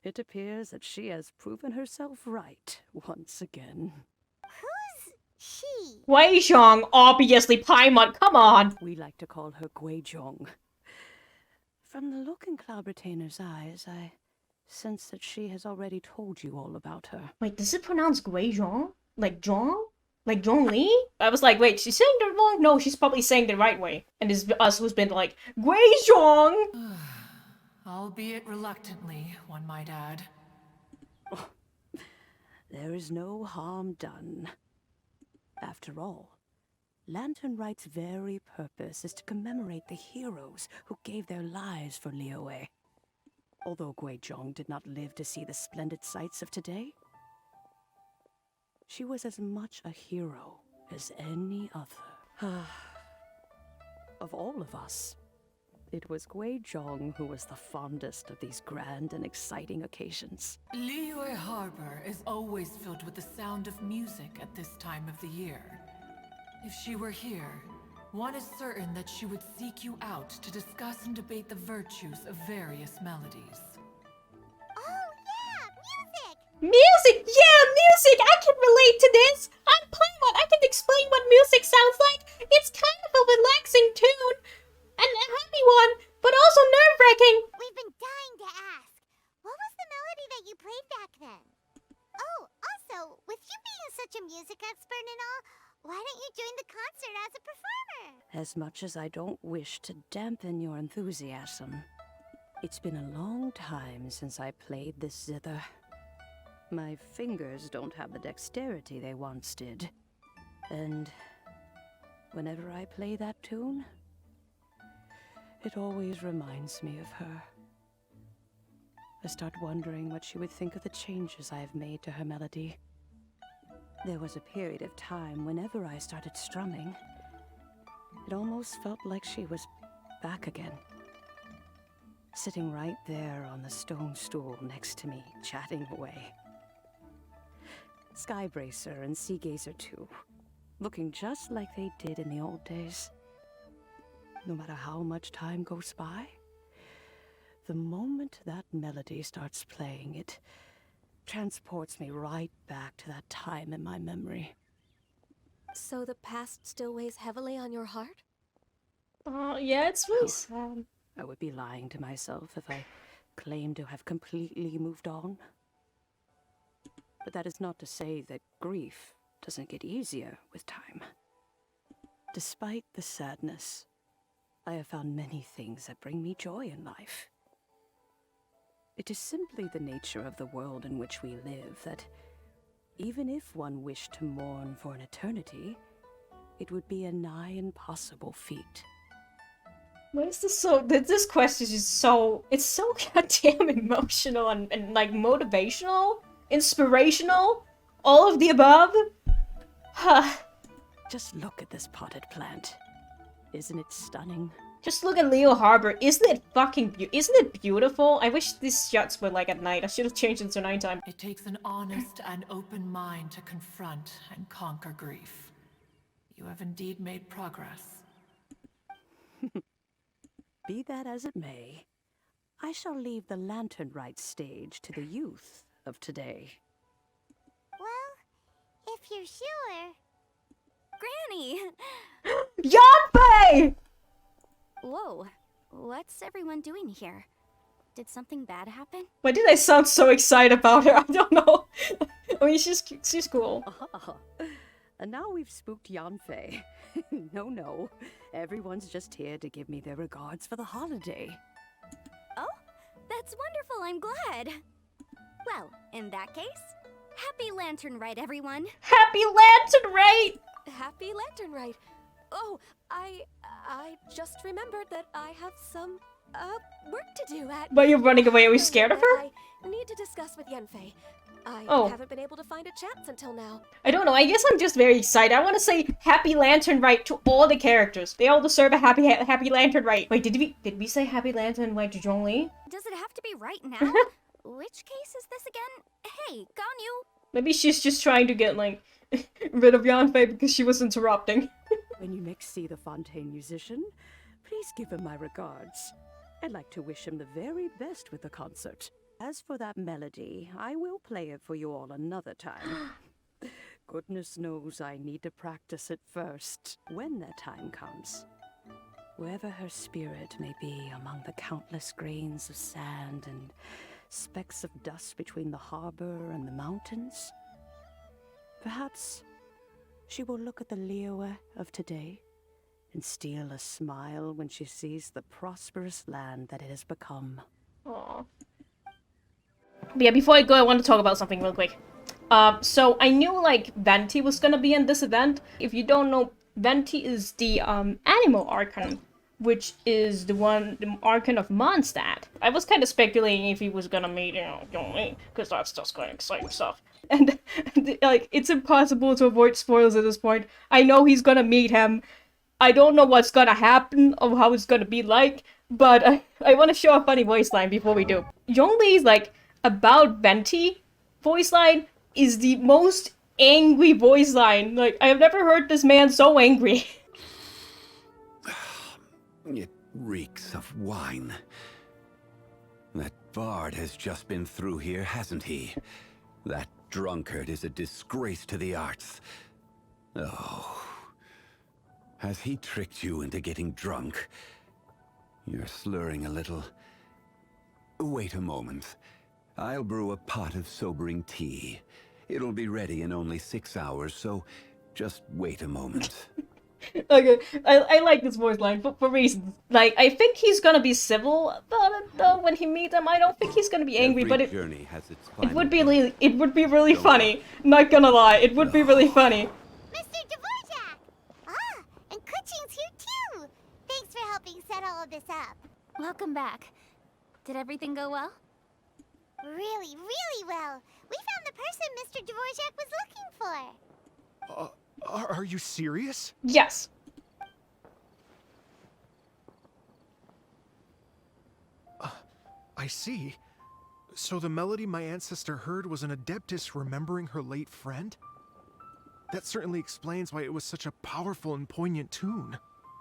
S7: It appears that she has proven herself right once again.
S3: Who's she?
S1: Wei Xiong, obviously Paimon, come on!
S7: We like to call her Guizhong. From the look in Cloud Retainer's eyes, I sense that she has already told you all about her.
S1: Wait, does it pronounce Gui Zhong? Like Zhong? Like Zhongli? I was like, wait, she's saying the wrong? No, she's probably saying the right way. And it's us who's been like, Gui Zhong!
S11: Albeit reluctantly, one might add.
S7: There is no harm done. After all, Lantern Rite's very purpose is to commemorate the heroes who gave their lives for Liyue. Although Guizhong did not live to see the splendid sights of today, she was as much a hero as any other. Of all of us, it was Guizhong who was the fondest of these grand and exciting occasions.
S11: Liyue Harbor is always filled with the sound of music at this time of the year. If she were here, one is certain that she would seek you out to discuss and debate the virtues of various melodies.
S3: Oh, yeah! Music!
S1: Music! Yeah, music! I can relate to this! I'm Paimon! I can explain what music sounds like! It's kind of a relaxing tune! And a happy one, but also nerve-wracking!
S3: We've been dying to ask. What was the melody that you played back then? Oh, also, with you being such a music expert and all, why don't you join the concert as a performer?
S7: As much as I don't wish to dampen your enthusiasm, it's been a long time since I played this zither. My fingers don't have the dexterity they once did. And whenever I play that tune, it always reminds me of her. I start wondering what she would think of the changes I have made to her melody. There was a period of time whenever I started strumming, it almost felt like she was back again. Sitting right there on the stone stool next to me, chatting away. Skybracer and Seagazer too, looking just like they did in the old days. No matter how much time goes by, the moment that melody starts playing, it transports me right back to that time in my memory.
S8: So the past still weighs heavily on your heart?
S1: Yeah, it's really sad.
S7: I would be lying to myself if I claimed to have completely moved on. But that is not to say that grief doesn't get easier with time. Despite the sadness, I have found many things that bring me joy in life. It is simply the nature of the world in which we live that, even if one wished to mourn for an eternity, it would be a nigh impossible feat.
S1: Why is this so... This question is so... It's so goddamn emotional and like, motivational? Inspirational? All of the above?
S7: Just look at this potted plant. Isn't it stunning?
S1: Just look at Liyue Harbor. Isn't it fucking isn't it beautiful? I wish these shots were like at night. I should have changed it to nighttime.
S11: It takes an honest and open mind to confront and conquer grief. You have indeed made progress.
S7: Be that as it may, I shall leave the Lantern Rite stage to the youth of today.
S3: Well, if you're sure...
S4: Granny!
S1: Yanfei!
S4: Whoa, what's everyone doing here? Did something bad happen?
S1: Why did I sound so excited about her? I don't know. I mean, she's cool.
S7: And now we've spooked Yanfei. No. Everyone's just here to give me their regards for the holiday.
S4: Oh, that's wonderful, I'm glad. Well, in that case, happy Lantern Rite, everyone.
S1: Happy Lantern Rite!
S8: Happy Lantern Rite. Oh, I just remembered that I have some, work to do at...
S1: But you're running away. Are you scared of her?
S8: I need to discuss with Yanfei. I
S1: Oh.
S8: haven't been able to find a chance until now.
S1: I don't know. I guess I'm just very excited. I want to say Happy Lantern Rite to all the characters. They all deserve a happy Lantern Rite. Wait, did we say Happy Lantern Rite to Zhongli?
S4: Does it have to be right now? Which case is this again? Hey, Ganyu!
S1: Maybe she's just trying to get, like, rid of Yanfei because she was interrupting.
S7: When you next see the Fontaine musician, please give him my regards. I'd like to wish him the very best with the concert. As for that melody, I will play it for you all another time. Goodness knows I need to practice it first, when that time comes. Wherever her spirit may be among the countless grains of sand and specks of dust between the harbor and the mountains. Perhaps she will look at the Liyue of today and steal a smile when she sees the prosperous land that it has become.
S1: Aww. But yeah, before I go, I want to talk about something real quick. So I knew, like, Venti was gonna be in this event. If you don't know, Venti is the, Animal Archon, which is the Archon of Mondstadt. I was kind of speculating if he was gonna meet, you know, Yongli, because that's just kind of exciting stuff. And, like, it's impossible to avoid spoilers at this point. I know he's gonna meet him. I don't know what's gonna happen or how it's gonna be like, but I want to show a funny voice line before we do. Yongli's, like, about Venti voice line is the most angry voice line. Like, I have never heard this man so angry.
S2: It reeks of wine. That bard has just been through here, hasn't he? That drunkard is a disgrace to the arts. Oh. Has he tricked you into getting drunk? You're slurring a little. Wait a moment. I'll brew a pot of sobering tea. It'll be ready in only 6 hours, so just wait a moment.
S1: Okay, I like this voice line for reasons. Like, I think he's gonna be civil about it, though, when he meets him. I don't think he's gonna be angry, but
S2: journey has its
S1: it would be really funny. Not gonna lie, it would be really funny.
S3: Mr. Dvorak! Ah, and Kuching's here too! Thanks for helping set all of this up.
S9: Welcome back. Did everything go well?
S3: Really, really well. We found the person Mr. Dvorak was looking for.
S5: Are you serious?
S1: Yes.
S5: I see. So the melody my ancestor heard was an adeptus remembering her late friend? That certainly explains why it was such a powerful and poignant tune.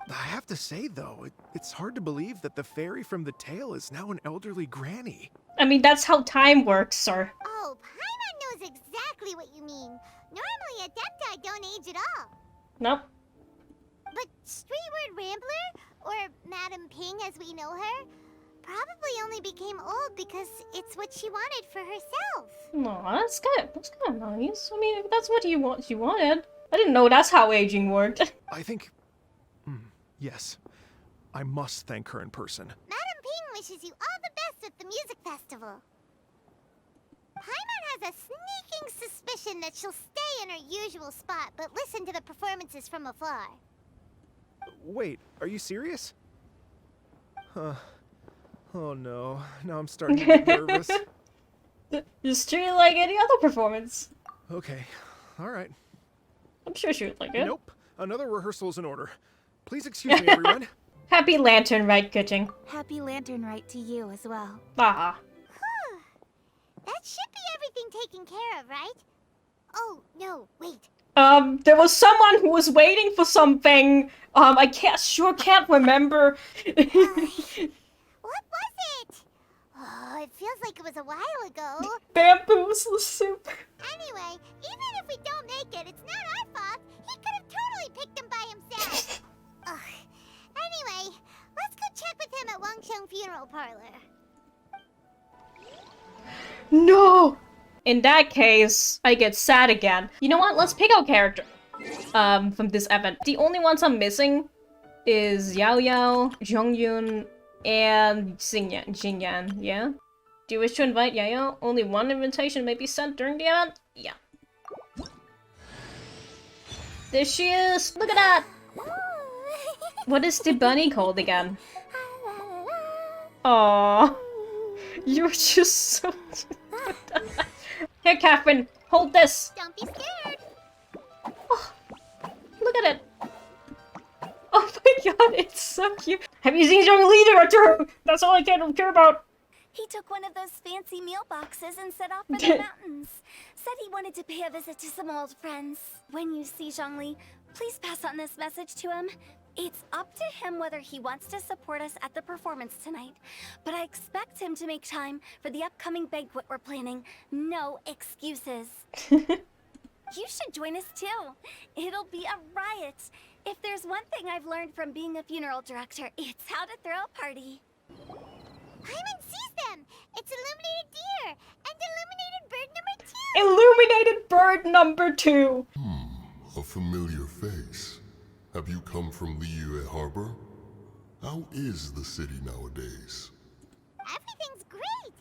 S5: I have to say, though, it's hard to believe that the fairy from the tale is now an elderly granny.
S1: I mean, that's how time works, sir.
S3: Oh, Paimon knows exactly what you mean. Normally, Adepti don't age at all.
S1: Nope.
S3: But Streetward Rambler, or Madam Ping as we know her, probably only became old because it's what she wanted for herself.
S1: Aw, that's kind of nice. I mean, if that's what she wanted. I didn't know that's how aging worked.
S5: I think... yes. I must thank her in person.
S3: Madam Ping wishes you all the best at the music festival. Paimon has a sneaking suspicion that she'll stay in her usual spot, but listen to the performances from afar.
S5: Wait, are you serious? Huh. Oh no, now I'm starting to get nervous.
S1: Just treat it like any other performance.
S5: Okay, alright.
S1: I'm sure she would like it.
S5: Nope, another rehearsal is in order. Please excuse me, everyone.
S1: Happy Lantern Rite, Kuching.
S9: Happy Lantern Rite to you as well.
S1: Aha.
S3: That should be everything taken care of, right? Oh, no, wait.
S1: There was someone who was waiting for something. I can't remember.
S3: What was it? Oh, it feels like it was a while ago.
S1: Bamboozle soup.
S3: Anyway, even if we don't make it, it's not our fault. He could have totally picked him by himself. Ugh. Anyway, let's go check with him at Wangcheng Funeral Parlor.
S1: No! In that case, I get sad again. You know what? Let's pick our character. From this event. The only ones I'm missing is Yao Yao, Zhongyun, and Xingyan, yeah? Do you wish to invite Yao Yao? Only one invitation may be sent during the event? Yeah. There she is! Look at that! What is the bunny called again? Aww. You're just so... Here, Catherine, hold this!
S3: Don't be scared!
S1: Oh, look at it! Oh my god, it's so cute! Have you seen Zhongli director? That's all I care about!
S4: He took one of those fancy meal boxes and set off for the mountains. Said he wanted to pay a visit to some old friends. When you see Zhongli, please pass on this message to him. It's up to him whether he wants to support us at the performance tonight, but I expect him to make time for the upcoming banquet we're planning. No excuses. You should join us too. It'll be a riot. If there's one thing I've learned from being a funeral director, it's how to throw a party.
S3: Paimon sees them! It's illuminated deer! And illuminated bird number 2!
S1: Illuminated bird number 2!
S12: A familiar face. Have you come from Liyue Harbor? How is the city nowadays?
S3: Everything's great!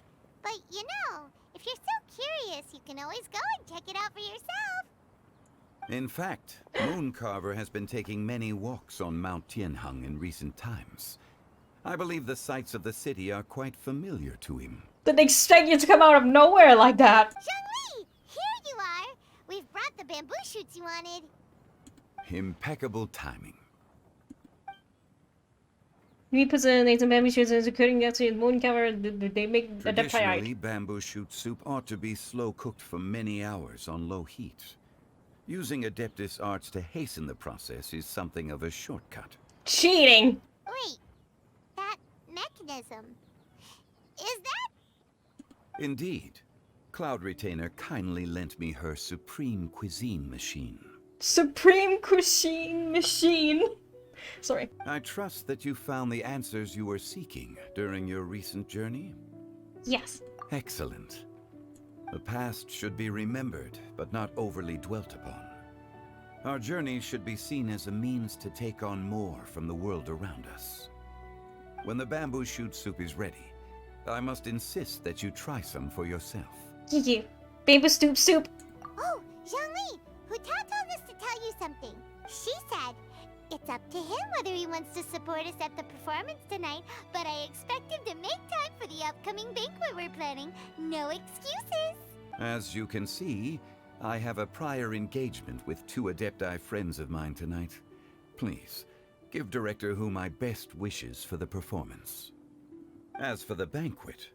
S3: But you know, if you're so curious, you can always go and check it out for yourself!
S2: In fact, Mooncarver has been taking many walks on Mount Tianheng in recent times. I believe the sights of the city are quite familiar to him.
S1: Didn't expect you to come out of nowhere like that!
S3: Zhongli! Here you are! We've brought the bamboo shoots you wanted.
S2: Impeccable timing.
S1: We put the Nathan bamboo shoots into cooking gas in moon cover. They make a
S2: Traditionally, bamboo shoot soup ought to be slow cooked for many hours on low heat. Using Adeptus arts to hasten the process is something of a shortcut.
S1: Cheating!
S3: Wait, that mechanism. Is that?
S2: Indeed. Cloud Retainer kindly lent me her Supreme Cuisine machine.
S1: Supreme Cuisine machine! Sorry.
S2: I trust that you found the answers you were seeking during your recent journey?
S1: Yes.
S2: Excellent. The past should be remembered, but not overly dwelt upon. Our journey should be seen as a means to take on more from the world around us. When the bamboo shoot soup is ready, I must insist that you try some for yourself.
S1: Yeah. Bamboo soup.
S3: Oh, Zhongli! Huta told us to tell you something. She said, it's up to him whether he wants to support us at the performance tonight, but I expect him to make time for the upcoming banquet we're planning. No excuses!
S2: As you can see, I have a prior engagement with 2 Adepti friends of mine tonight. Please, give Director Hu my best wishes for the performance. As for the banquet,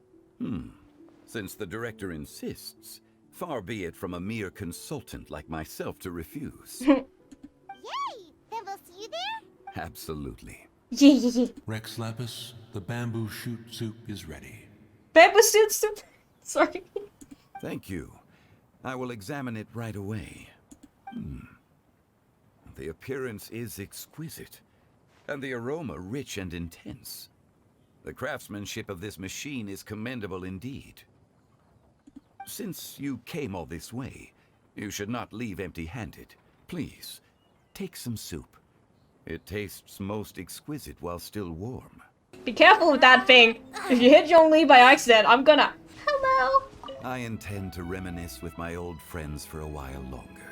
S2: since the Director insists, far be it from a mere consultant like myself to refuse.
S3: Yay! Then we'll see you there?
S2: Absolutely.
S1: Yeah.
S13: Rex Lapis, the bamboo shoot soup is ready.
S1: Bamboo soup. Sorry.
S2: Thank you. I will examine it right away. The appearance is exquisite, and the aroma rich and intense. The craftsmanship of this machine is commendable indeed. Since you came all this way, you should not leave empty-handed. Please, take some soup. It tastes most exquisite while still warm.
S1: Be careful with that thing. If you hit Zhongli by accident, I'm gonna... Hello!
S2: I intend to reminisce with my old friends for a while longer.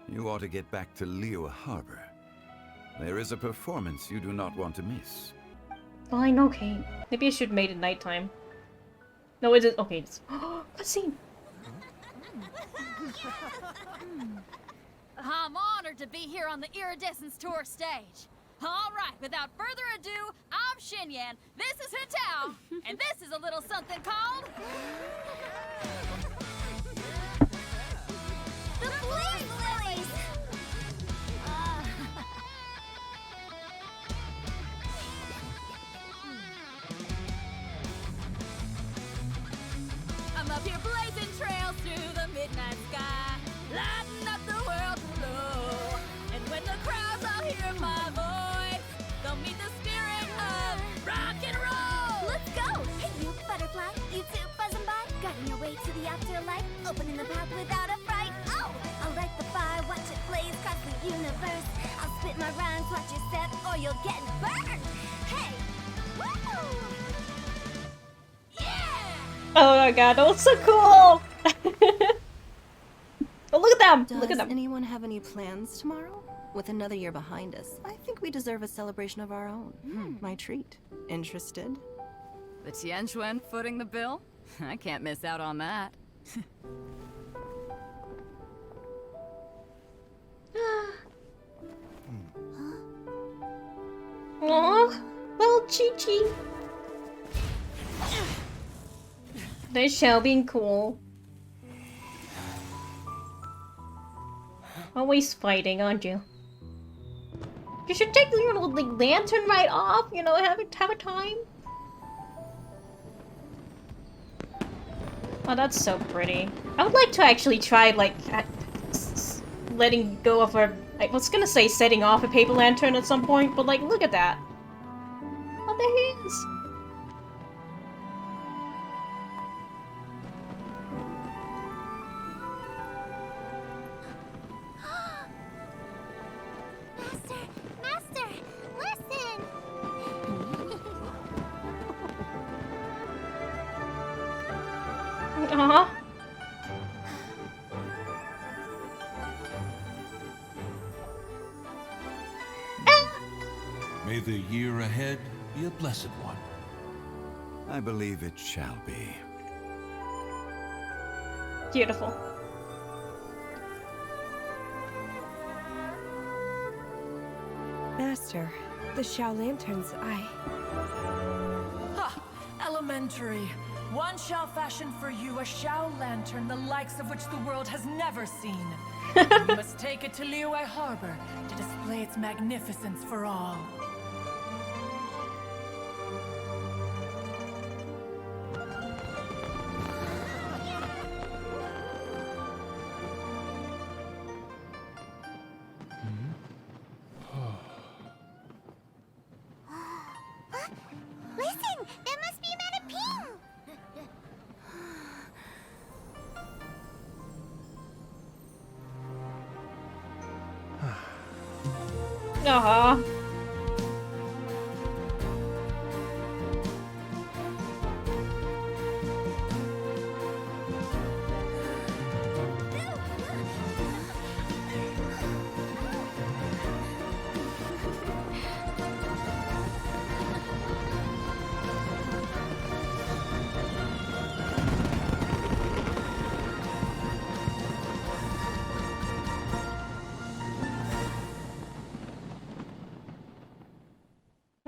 S2: You ought to get back to Liyue Harbor. There is a performance you do not want to miss.
S1: Fine, okay. Maybe I should make it nighttime. No, it is... Okay, it's... Cutscene!
S6: I'm honored to be here on the Iridescence Tour stage. All right, without further ado, I'm Xinyan, this is Hitao, and this is a little something called...
S3: The Flame Lilies!
S6: I'm up here blazing trails through the midnight sky, lighting up the world below. And when the crowds all hear my voice, they'll meet the spirit of rock and roll.
S4: Let's go! Hey, you butterfly, you too buzzing by, guiding your way to the afterlife, opening the path without a fright. Oh, I'll light the fire, watch it blaze across the universe. I'll spit my rhymes, watch your step, or you'll get burned. Hey, woo!
S1: Oh my god, that was so cool! Oh, look at them! Look at
S14: Does
S1: them!
S14: anyone have any plans tomorrow? With another year behind us, I think we deserve a celebration of our own. My treat. Interested?
S15: The Tianquan footing the bill? I can't miss out on that.
S1: Aww, little Chi-Chi. They're shell being cool. Always fighting, aren't you? You should take your little lantern right off, you know, have a time. Oh, that's so pretty. I would like to actually try, like, letting go of her... I was gonna say setting off a paper lantern at some point, but, like, look at that. Oh, there he is. Uh-huh.
S13: May the year ahead be a blessed one.
S2: I believe it shall be.
S1: Beautiful.
S8: Master, the Xiao Lanterns,
S11: Ha! Elementary. One shall fashion for you a Xiao Lantern the likes of which the world has never seen. You must take it to Liyue Harbor to display its magnificence for all.
S3: Listen, that must be Madame Ping.
S1: Uh-huh.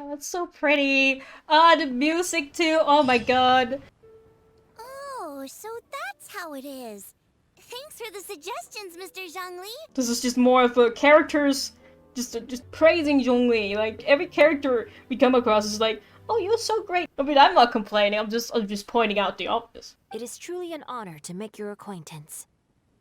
S1: Oh, it's so pretty. Ah, the music too. Oh my god.
S3: Oh, so that's how it is. Thanks for the suggestions, Mr. Zhongli.
S1: This is just more of a characters just praising Zhongli. Like every character we come across is like, oh, you're so great. I mean, I'm not complaining. I'm just pointing out the obvious.
S16: It is truly an honor to make your acquaintance.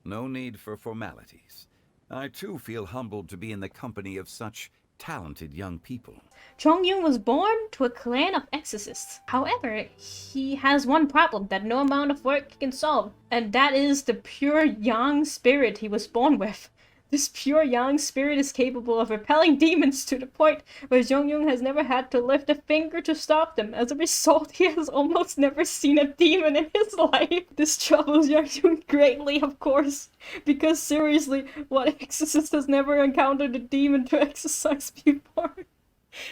S2: No need for formalities. I too feel humbled to be in the company of such talented young people.
S1: Chongyun was born to a clan of exorcists. However, he has one problem that no amount of work can solve, and that is the pure yang spirit he was born with. This pure yang spirit is capable of repelling demons to the point where Chongyun has never had to lift a finger to stop them. As a result, he has almost never seen a demon in his life. This troubles Chongyun greatly, of course, because seriously, what exorcist has never encountered a demon to exorcise before?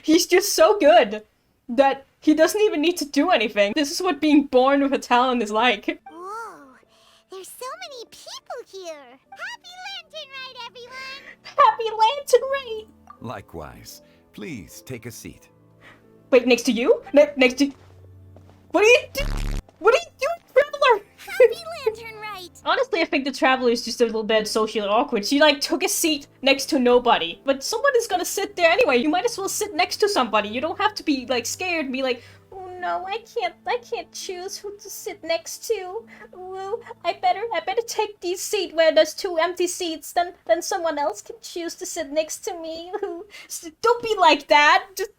S1: He's just so good that he doesn't even need to do anything. This is what being born with a talent is like.
S3: Whoa, there's so many people here. Happy Lantern Rite, everyone!
S1: Happy Lantern Rite!
S2: Likewise. Please take a seat.
S1: Wait, next to you? Next to... What are you doing? What are you doing, Traveler?
S3: Happy Lantern Rite!
S1: Honestly, I think the Traveler is just a little bit socially awkward. She, like, took a seat next to nobody. But someone is gonna sit there anyway. You might as well sit next to somebody. You don't have to be, like, scared and be like, oh no, I can't choose who to sit next to. Ooh, I better take the seat where there's 2 empty seats. Then someone else can choose to sit next to me. Don't be like that. Just...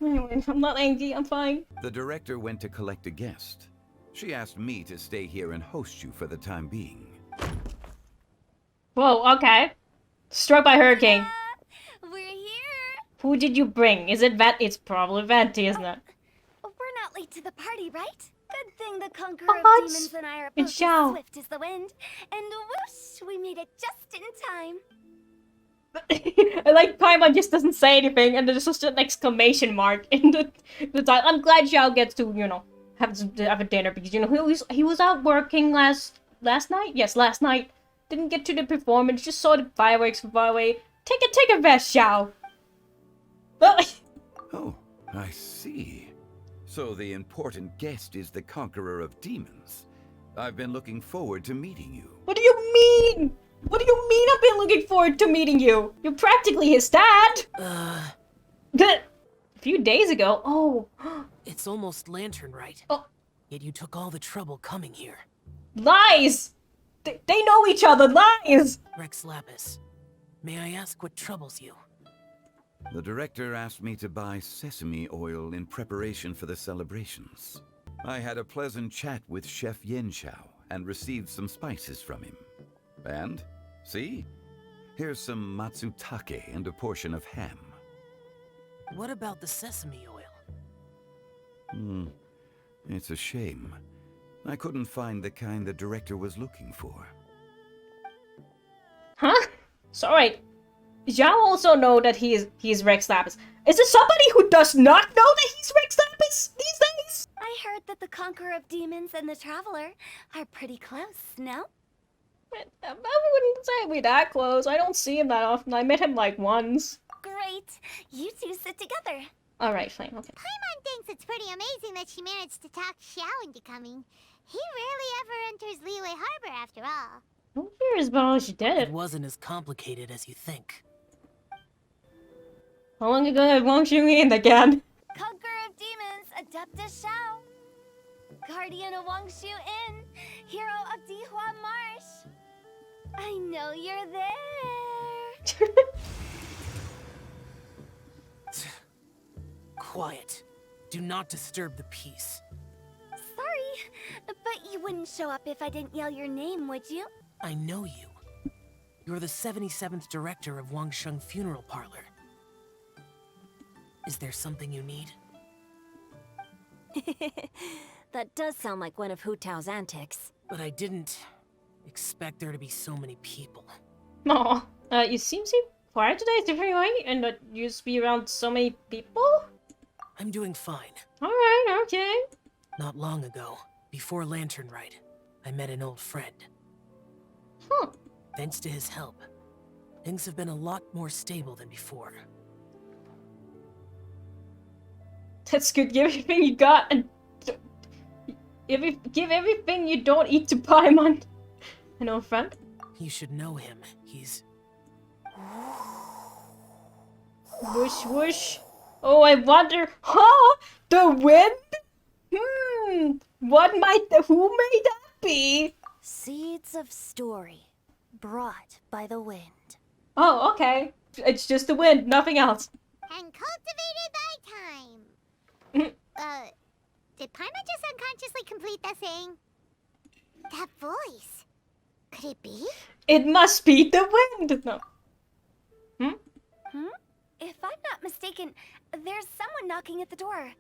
S1: Anyway, I'm not angry. I'm fine.
S2: The director went to collect a guest. She asked me to stay here and host you for the time being.
S1: Whoa, okay. Struck by hurricane.
S4: We're here.
S1: Who did you bring? Is it It's probably Venti, isn't it?
S4: We're not late to the party, right? Good thing the conqueror
S1: Oh,
S4: of demons and I are
S1: it's
S4: both as
S1: Xiao.
S4: swift as the wind. And whoosh, we made it just in time.
S1: I like Paimon just doesn't say anything, and there's just an exclamation mark in the title. I'm glad Xiao gets to, you know, have a dinner because, you know, he was out working last night. Yes, last night. Didn't get to the performance. Just saw the fireworks from far away. Take a rest, Xiao. Well,
S2: Oh, I see. So the important guest is the conqueror of demons. I've been looking forward to meeting you.
S1: what do you mean? What do you mean I've been looking forward to meeting you? You're practically his dad. A few days ago. Oh.
S10: It's almost Lantern Rite.
S1: Oh.
S10: Yet you took all the trouble coming here.
S1: Lies! They know each other, lies!
S10: Rex Lapis, may I ask what troubles you?
S2: The director asked me to buy sesame oil in preparation for the celebrations. I had a pleasant chat with Chef Yenshao and received some spices from him. And, see? Here's some matsutake and a portion of ham.
S10: What about the sesame oil?
S2: It's a shame. I couldn't find the kind the director was looking for.
S1: Huh? Sorry. Zhao also know that he's Rex Lapis. Is there somebody who does not know that he's Rex Lapis these days?
S17: I heard that the Conqueror of Demons and the Traveler are pretty close, no?
S1: I wouldn't say we're that close. I don't see him that often. I met him like once.
S17: Great. You two sit together.
S1: Alright, fine, okay.
S3: Paimon thinks it's pretty amazing that she managed to talk Xiao into coming. He rarely ever enters Liyue Harbor after all.
S1: Don't fear as well as she did
S10: It
S1: it.
S10: wasn't as complicated as you think.
S1: How long ago have Wang Xing in again?
S17: Conqueror of Demons, Adeptus Xiao. Guardian of Wangshu Inn, hero of Dihua Marsh. I know you're there.
S10: Quiet. Do not disturb the peace.
S17: Sorry, but you wouldn't show up if I didn't yell your name, would you?
S10: I know you. You're the 77th director of Wangsheng Funeral Parlor. Is there something you need?
S16: That does sound like one of Hu Tao's antics.
S10: But I didn't expect there to be so many people.
S1: Aw. You seem quiet today, is everything right? And that you used to be around so many people?
S10: I'm doing fine.
S1: Alright, okay.
S10: Not long ago, before Lantern Rite, I met an old friend.
S1: Huh.
S10: Thanks to his help, things have been a lot more stable than before.
S1: That's good. Give everything you got and give everything you don't eat to Paimon. An old friend?
S10: You should know him. He's...
S1: Whoosh whoosh. Oh, I wonder. Huh? The wind? Who may that be?
S16: Seeds of story, brought by the wind.
S1: Oh, okay. It's just the wind, nothing else.
S3: And cultivated by time. Did Paimon just unconsciously complete that saying? That voice. Could it be?
S1: It must be the wind. No.
S17: If I'm not mistaken, there's someone knocking at the door.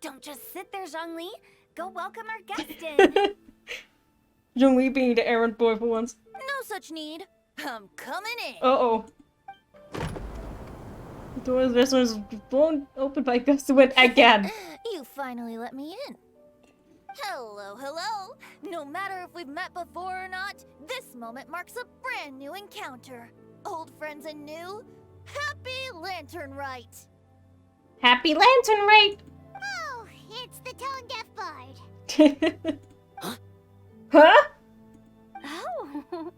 S17: Don't just sit there, Zhongli. Go welcome our guest in.
S1: Zhongli being the errand boy for once.
S6: No such need. I'm coming in.
S1: Uh-oh. The door of the restaurant is blown open by gusts of wind again.
S6: You finally let me in. Hello, hello. No matter if we've met before or not, this moment marks a brand new encounter. Old friends and new, happy Lantern Rite.
S1: Happy Lantern Rite.
S3: Oh, it's the tone deaf bard.
S1: Huh?
S17: Oh,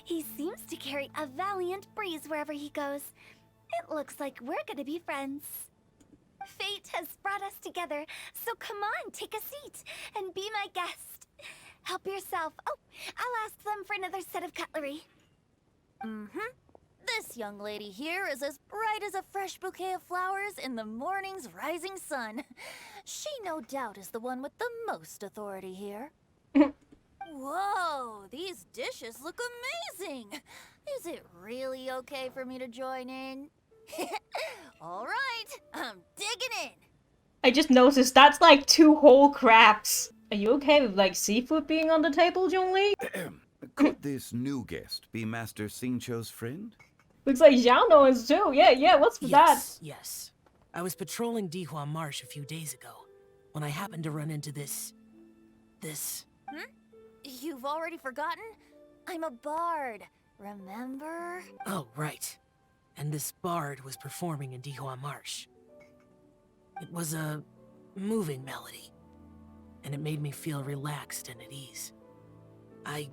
S17: he seems to carry a valiant breeze wherever he goes. It looks like we're gonna be friends. Fate has brought us together, so come on, take a seat and be my guest. Help yourself. Oh, I'll ask them for another set of cutlery.
S6: This young lady here is as bright as a fresh bouquet of flowers in the morning's rising sun. She no doubt is the one with the most authority here. Whoa, these dishes look amazing. Is it really okay for me to join in? All right, I'm digging in.
S1: I just noticed that's like 2 whole crabs. Are you okay with like seafood being on the table, Zhongli?
S2: Could this new guest be Master Xingqiu's friend?
S1: Looks like Xiao knows too. Yeah, what's with that?
S10: Yes. I was patrolling Dihua Marsh a few days ago, when I happened to run into this...
S6: You've already forgotten? I'm a bard, remember?
S10: Oh, right. And this bard was performing in Dihua Marsh. It was a moving melody, and it made me feel relaxed and at ease. I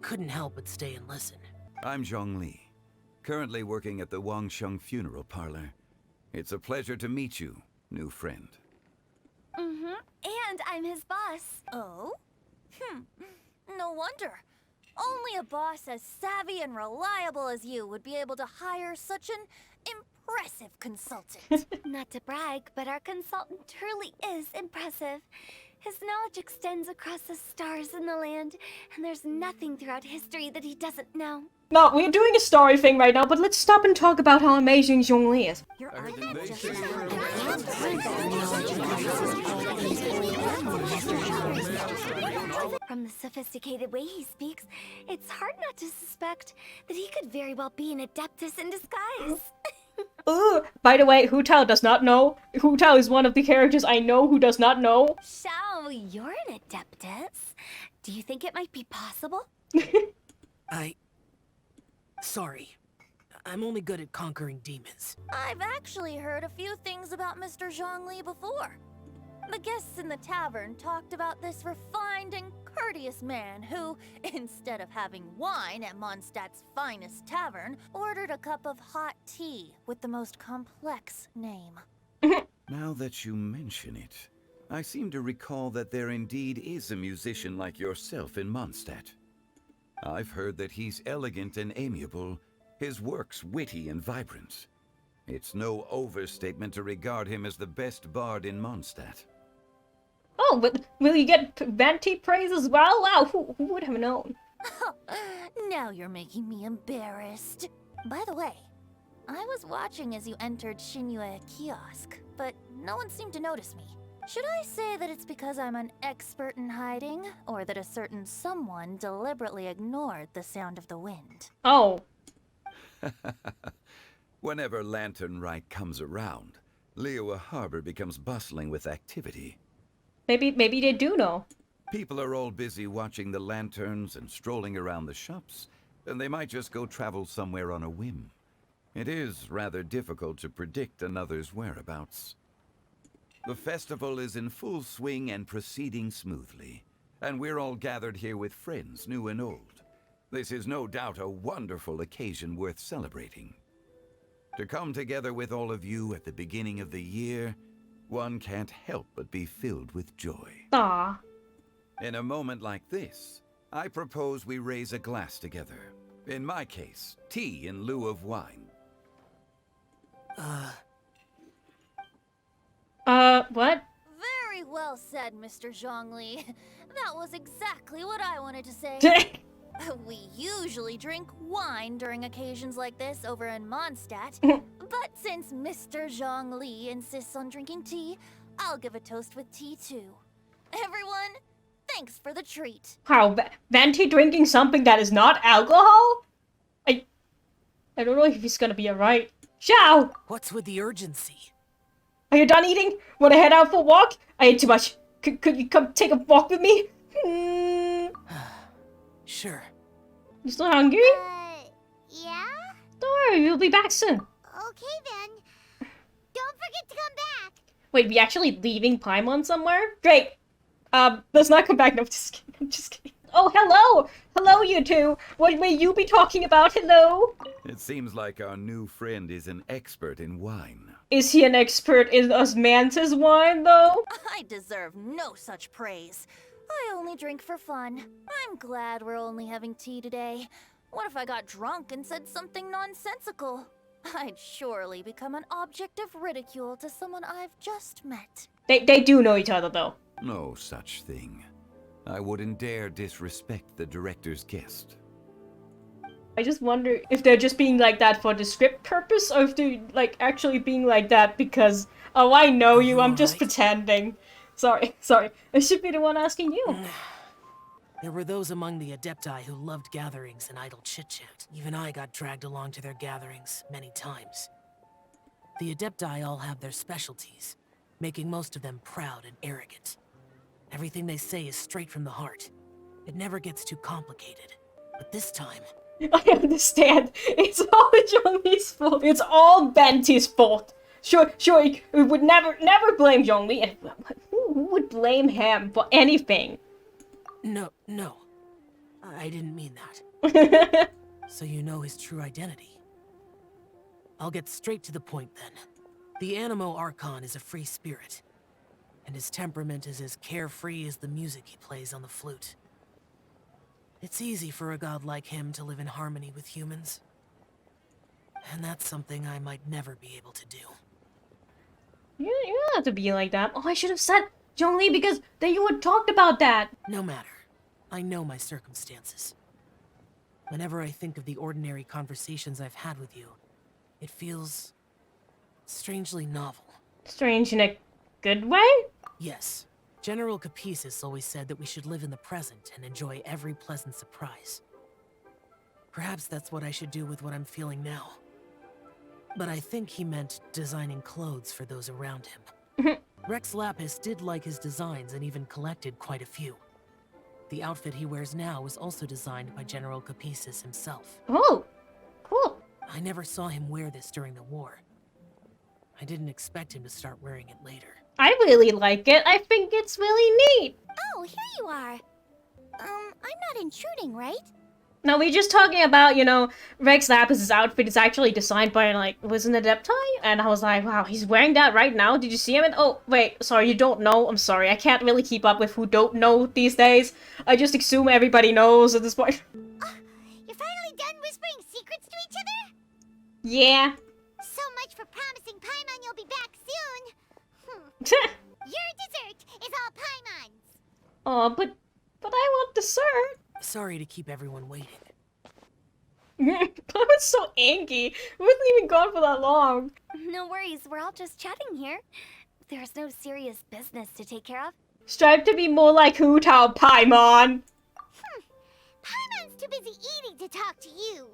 S10: couldn't help but stay and listen.
S2: I'm Zhongli, currently working at the Wangsheng Funeral Parlor. It's a pleasure to meet you, new friend.
S17: And I'm his boss.
S6: Oh? No wonder. Only a boss as savvy and reliable as you would be able to hire such an impressive consultant.
S17: Not to brag, but our consultant truly is impressive. His knowledge extends across the stars and the land, and there's nothing throughout history that he doesn't know.
S1: No, we're doing a story thing right now, but let's stop and talk about how amazing Zhongli is.
S17: Your From the sophisticated way he speaks, it's hard not to suspect that he could very well be an Adeptus in disguise.
S1: Ooh, by the way, Hu Tao does not know. Hu Tao is one of the characters I know who does not know.
S17: Shao, you're an Adeptus. Do you think it might be possible?
S10: Sorry. I'm only good at conquering demons.
S16: I've actually heard a few things about Mr. Zhongli before. The guests in the tavern talked about this refined and courteous man who, instead of having wine at Mondstadt's finest tavern, ordered a cup of hot tea with the most complex name.
S2: Now that you mention it, I seem to recall that there indeed is a musician like yourself in Mondstadt. I've heard that he's elegant and amiable, his works witty and vibrant. It's no overstatement to regard him as the best bard in Mondstadt.
S1: Oh, but will you get Venti praise as well? Wow, who would have known?
S16: Now you're making me embarrassed. By the way, I was watching as you entered Shinyue Kiosk, but no one seemed to notice me. Should I say that it's because I'm an expert in hiding, or that a certain someone deliberately ignored the sound of the wind?
S1: Oh.
S2: Whenever Lantern Rite comes around, Liyue Harbor becomes bustling with activity.
S1: Maybe they do know.
S2: People are all busy watching the lanterns and strolling around the shops, and they might just go travel somewhere on a whim. It is rather difficult to predict another's whereabouts. The festival is in full swing and proceeding smoothly, and we're all gathered here with friends, new and old. This is no doubt a wonderful occasion worth celebrating. To come together with all of you at the beginning of the year, one can't help but be filled with joy.
S1: Aww.
S2: In a moment like this, I propose we raise a glass together. In my case, tea in lieu of wine.
S1: What?
S16: Very well said, Mr. Zhongli. That was exactly what I wanted to say. We usually drink wine during occasions like this over in Mondstadt, but since Mr. Zhongli insists on drinking tea, I'll give a toast with tea too. Everyone, thanks for the treat.
S1: How? Venti drinking something that is not alcohol? I don't know if he's gonna be alright. Xiao!
S10: What's with the urgency?
S1: Are you done eating? Wanna head out for a walk? I ate too much. Could you come take a walk with me?
S10: Sure.
S1: You still hungry?
S3: Yeah?
S1: Don't worry, we'll be back soon.
S3: Okay then. Don't forget to come back.
S1: Wait, we actually leaving Paimon somewhere? Great! Let's not come back. No, I'm just kidding. Oh, hello! Hello, you two! What may you be talking about? Hello?
S2: It seems like our new friend is an expert in wine.
S1: Is he an expert in osmanthus wine, though?
S16: I deserve no such praise. I only drink for fun. I'm glad we're only having tea today. What if I got drunk and said something nonsensical? I'd surely become an object of ridicule to someone I've just met.
S1: They do know each other, though.
S2: No such thing. I wouldn't dare disrespect the director's guest.
S1: I just wonder if they're just being like that for the script purpose, or if they're, like, actually being like that because, oh, I know you, I'm just pretending. Sorry. I should be the one asking you.
S10: There were those among the Adepti who loved gatherings and idle chit-chat. Even I got dragged along to their gatherings many times. The Adepti all have their specialties, making most of them proud and arrogant. Everything they say is straight from the heart. It never gets too complicated. But this time...
S1: I understand. It's all Zhongli's fault. It's all Venti's fault. Sure, we would never blame Zhongli. Who would blame him for anything?
S10: No. I didn't mean that. So you know his true identity. I'll get straight to the point then. The Animo Archon is a free spirit, and his temperament is as carefree as the music he plays on the flute. It's easy for a god like him to live in harmony with humans. And that's something I might never be able to do.
S1: You don't have to be like that. Oh, I should have said Zhongli, because then you had talked about that.
S10: No matter. I know my circumstances. Whenever I think of the ordinary conversations I've had with you, it feels strangely novel.
S1: Strange in a good way?
S10: Yes. General Capices always said that we should live in the present and enjoy every pleasant surprise. Perhaps that's what I should do with what I'm feeling now. But I think he meant designing clothes for those around him. Rex Lapis did like his designs and even collected quite a few. The outfit he wears now was also designed by General Capices himself.
S1: Oh, cool.
S10: I never saw him wear this during the war. I didn't expect him to start wearing it later.
S1: I really like it. I think it's really neat.
S17: Oh, here you are. I'm not intruding, right?
S1: Now, we're just talking about, you know, Rex Lapis' outfit is actually designed by, like, was an Adepti? And I was like, wow, he's wearing that right now? Did you see him? And, oh, wait, sorry, you don't know? I'm sorry, I can't really keep up with who don't know these days. I just assume everybody knows at this point.
S3: You're finally done whispering secrets to each other?
S1: Yeah.
S3: So much for promising Paimon you'll be back soon. Your dessert is all Paimon's.
S1: Oh, but I want dessert.
S10: Sorry to keep everyone waiting.
S1: I was so angry. We wasn't even gone for that long.
S17: No worries, we're all just chatting here. There's no serious business to take care of.
S1: Strive to be more like Hu Tao Paimon.
S3: Paimon's too busy eating to talk to you.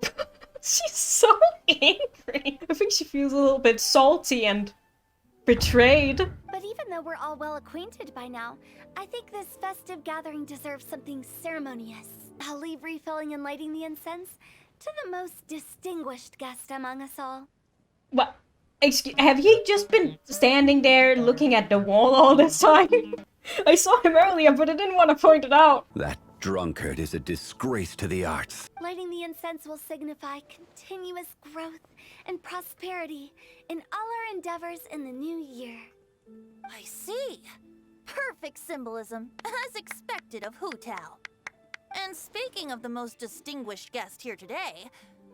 S1: She's so angry. I think she feels a little bit salty and betrayed.
S17: But even though we're all well acquainted by now, I think this festive gathering deserves something ceremonious. I'll leave refilling and lighting the incense to the most distinguished guest among us all.
S1: What? Excuse, have you just been standing there looking at the wall all this time? I saw him earlier, but I didn't want to point it out.
S2: That drunkard is a disgrace to the arts.
S17: Lighting the incense will signify continuous growth and prosperity in all our endeavors in the new year.
S16: I see. Perfect symbolism, as expected of Hu Tao. And speaking of the most distinguished guest here today,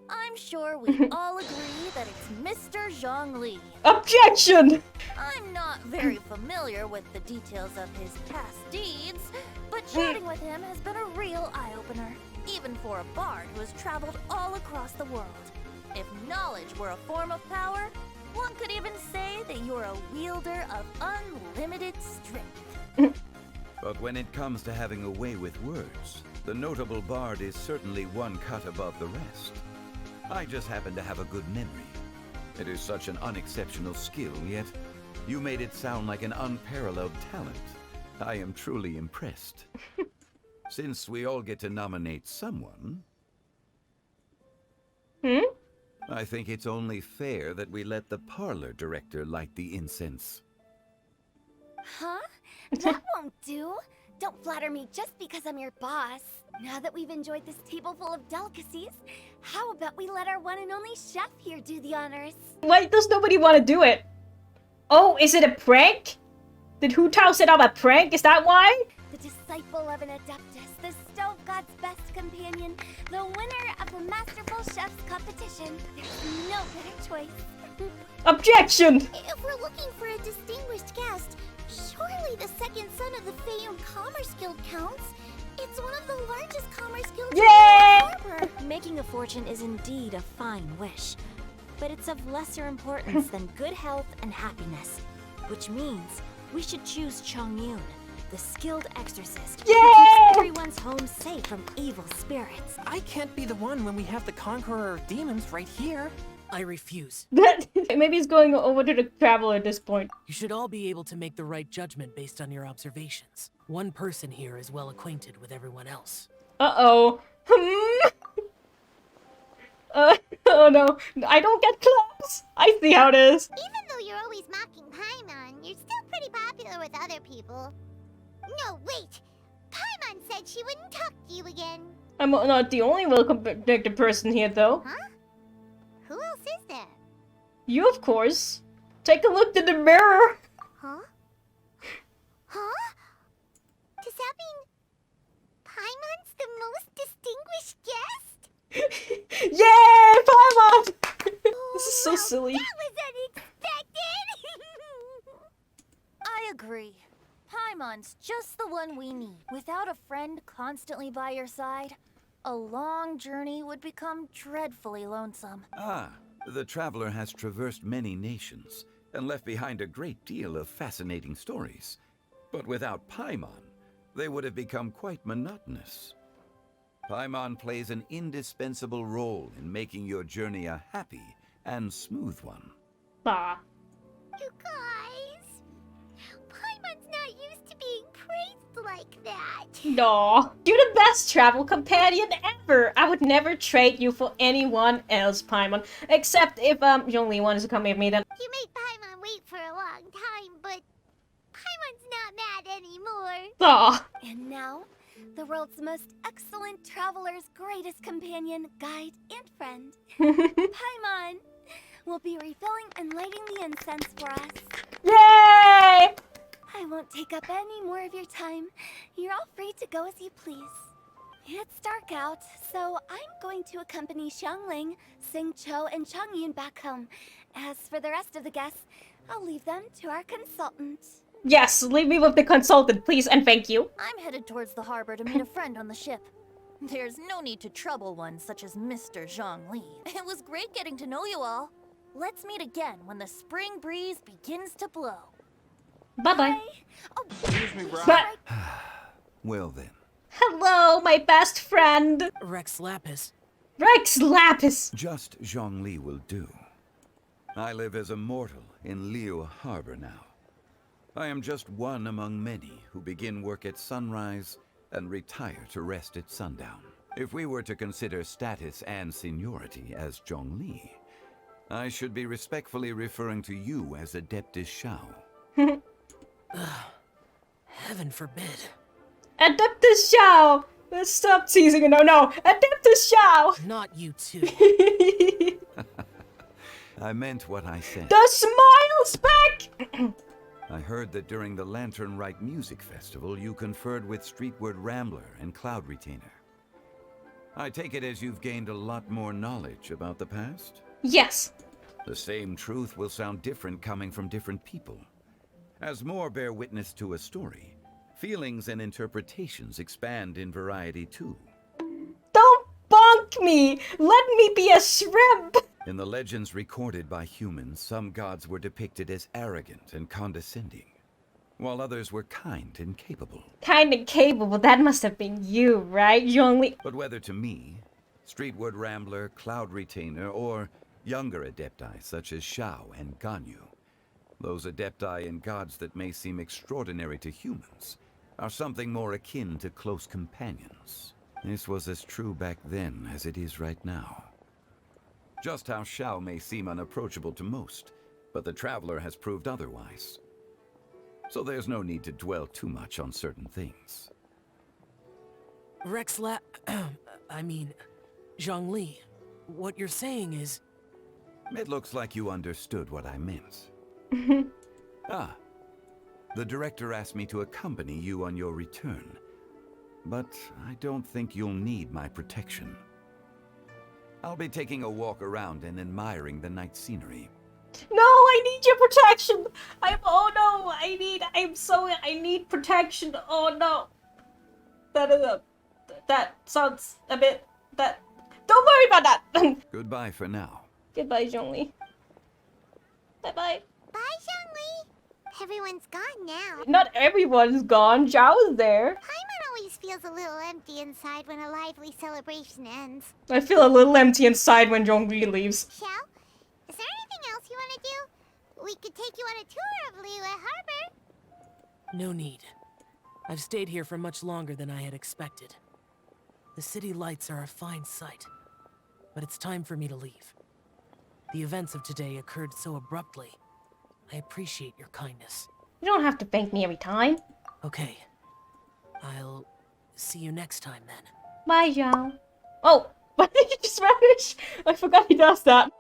S16: I'm sure we all agree that it's Mr. Zhongli.
S1: Objection!
S16: I'm not very familiar with the details of his past deeds, but chatting with him has been a real eye-opener, even for a bard who has traveled all across the world. If knowledge were a form of power, one could even say that you're a wielder of unlimited strength.
S2: But when it comes to having a way with words, the notable bard is certainly one cut above the rest. I just happen to have a good memory. It is such an unexceptional skill, yet you made it sound like an unparalleled talent. I am truly impressed. Since we all get to nominate someone, I think it's only fair that we let the parlor director light the incense.
S17: Huh? That won't do. Don't flatter me just because I'm your boss. Now that we've enjoyed this table full of delicacies, how about we let our one and only chef here do the honors?
S1: Why does nobody want to do it? Oh, is it a prank? Did Hu Tao set up a prank? Is that why?
S17: The disciple of an Adeptus, the Stove God's best companion, the winner of the Masterful Chef's competition. There's no better choice.
S1: Objection!
S3: If we're looking for a distinguished guest, surely the second son of the Fayum Commerce Guild counts. It's one of the largest commerce guilds in the harbor.
S18: Making a fortune is indeed a fine wish, but it's of lesser importance than good health and happiness, which means we should choose Chongyun, the skilled exorcist who keeps everyone's home safe from evil spirits.
S19: I can't be the one when we have the conqueror of demons right here.
S10: I refuse.
S1: Maybe he's going over to the traveler at this point.
S10: You should all be able to make the right judgment based on your observations. One person here is well acquainted with everyone else.
S1: Uh-oh. Oh no. I don't get close. I see how it is.
S3: Even though you're always mocking Paimon, you're still pretty popular with other people. No, wait! Paimon said she wouldn't talk to you again.
S1: I'm not the only well-connected person here, though.
S3: Huh? Who else is there?
S1: You, of course. Take a look in the mirror.
S3: Huh? Huh? Does that mean Paimon's the most distinguished guest?
S1: Yay, Paimon! This is so silly.
S3: That was unexpected!
S16: I agree. everyone we need. Without a friend constantly by your side, a long journey would become dreadfully lonesome.
S2: Ah, the traveler has traversed many nations and left behind a great deal of fascinating stories. But without Paimon, they would have become quite monotonous. Paimon plays an indispensable role in making your journey a happy and smooth one.
S1: Bah.
S3: You guys, Paimon's not used to being praised like that.
S1: No. You're the best travel companion ever. I would never trade you for anyone else, Paimon. Except if Zhongli wants to come with me, then.
S3: You made Paimon wait for a long time, but Paimon's not mad anymore.
S1: Aw.
S17: And now, the world's most excellent traveler's greatest companion, guide, and friend, Paimon, will be refilling and lighting the incense for us.
S1: Yay!
S17: I won't take up any more of your time. You're all free to go as you please. It's dark out, so I'm going to accompany Xiangling, Xingqiu, and Changyun back home. As for the rest of the guests, I'll leave them to our consultant.
S1: Yes, leave me with the consultant, please, and thank you.
S16: I'm headed towards the harbor to meet a friend on the ship. There's no need to trouble one such as Mr. Zhongli. It was great getting to know you all. Let's meet again when the spring breeze begins to blow.
S1: Bye-bye.
S17: Oh,
S2: Excuse me, bro. Well then.
S1: Hello, my best friend.
S10: Rex Lapis.
S1: Rex Lapis.
S2: Just Zhongli will do. I live as a mortal in Liyue Harbor now. I am just one among many who begin work at sunrise and retire to rest at sundown. If we were to consider status and seniority as Zhongli, I should be respectfully referring to you as Adeptus Xiao.
S10: Heaven forbid.
S1: Adeptus Xiao! Let's stop teasing. No. Adeptus Xiao!
S10: Not you too.
S2: I meant what I said.
S1: The smile's back!
S2: I heard that during the Lantern Rite music festival, you conferred with Streetward Rambler and Cloud Retainer. I take it as you've gained a lot more knowledge about the past?
S1: Yes.
S2: The same truth will sound different coming from different people. As more bear witness to a story, feelings and interpretations expand in variety too.
S1: Don't bonk me! Let me be a shrimp!
S2: In the legends recorded by humans, some gods were depicted as arrogant and condescending, while others were kind and capable.
S1: Kind and capable, that must have been you, right, Zhongli?
S2: But whether to me, Streetward Rambler, Cloud Retainer, or younger adepti such as Xiao and Ganyu, those adepti and gods that may seem extraordinary to humans are something more akin to close companions. This was as true back then as it is right now. Just how Xiao may seem unapproachable to most, but the traveler has proved otherwise. So there's no need to dwell too much on certain things.
S10: Zhongli, what you're saying is...
S2: It looks like you understood what I meant. The director asked me to accompany you on your return, but I don't think you'll need my protection. I'll be taking a walk around and admiring the night scenery.
S1: No, I need your protection! I need protection, oh no! That sounds a bit, don't worry about that!
S2: Goodbye for now.
S1: Goodbye, Zhongli. Bye-bye.
S3: Bye, Zhongli. Everyone's gone now.
S1: Not everyone's gone, Zhao's there.
S3: Paimon always feels a little empty inside when a lively celebration ends.
S1: I feel a little empty inside when Zhongli leaves.
S3: Xiao, is there anything else you want to do? We could take you on a tour of Liyue Harbor.
S10: No need. I've stayed here for much longer than I had expected. The city lights are a fine sight, but it's time for me to leave. The events of today occurred so abruptly. I appreciate your kindness.
S1: You don't have to thank me every time.
S10: Okay. I'll see you next time then.
S1: Bye, Zhao. Oh, why did you just vanish? I forgot he does that.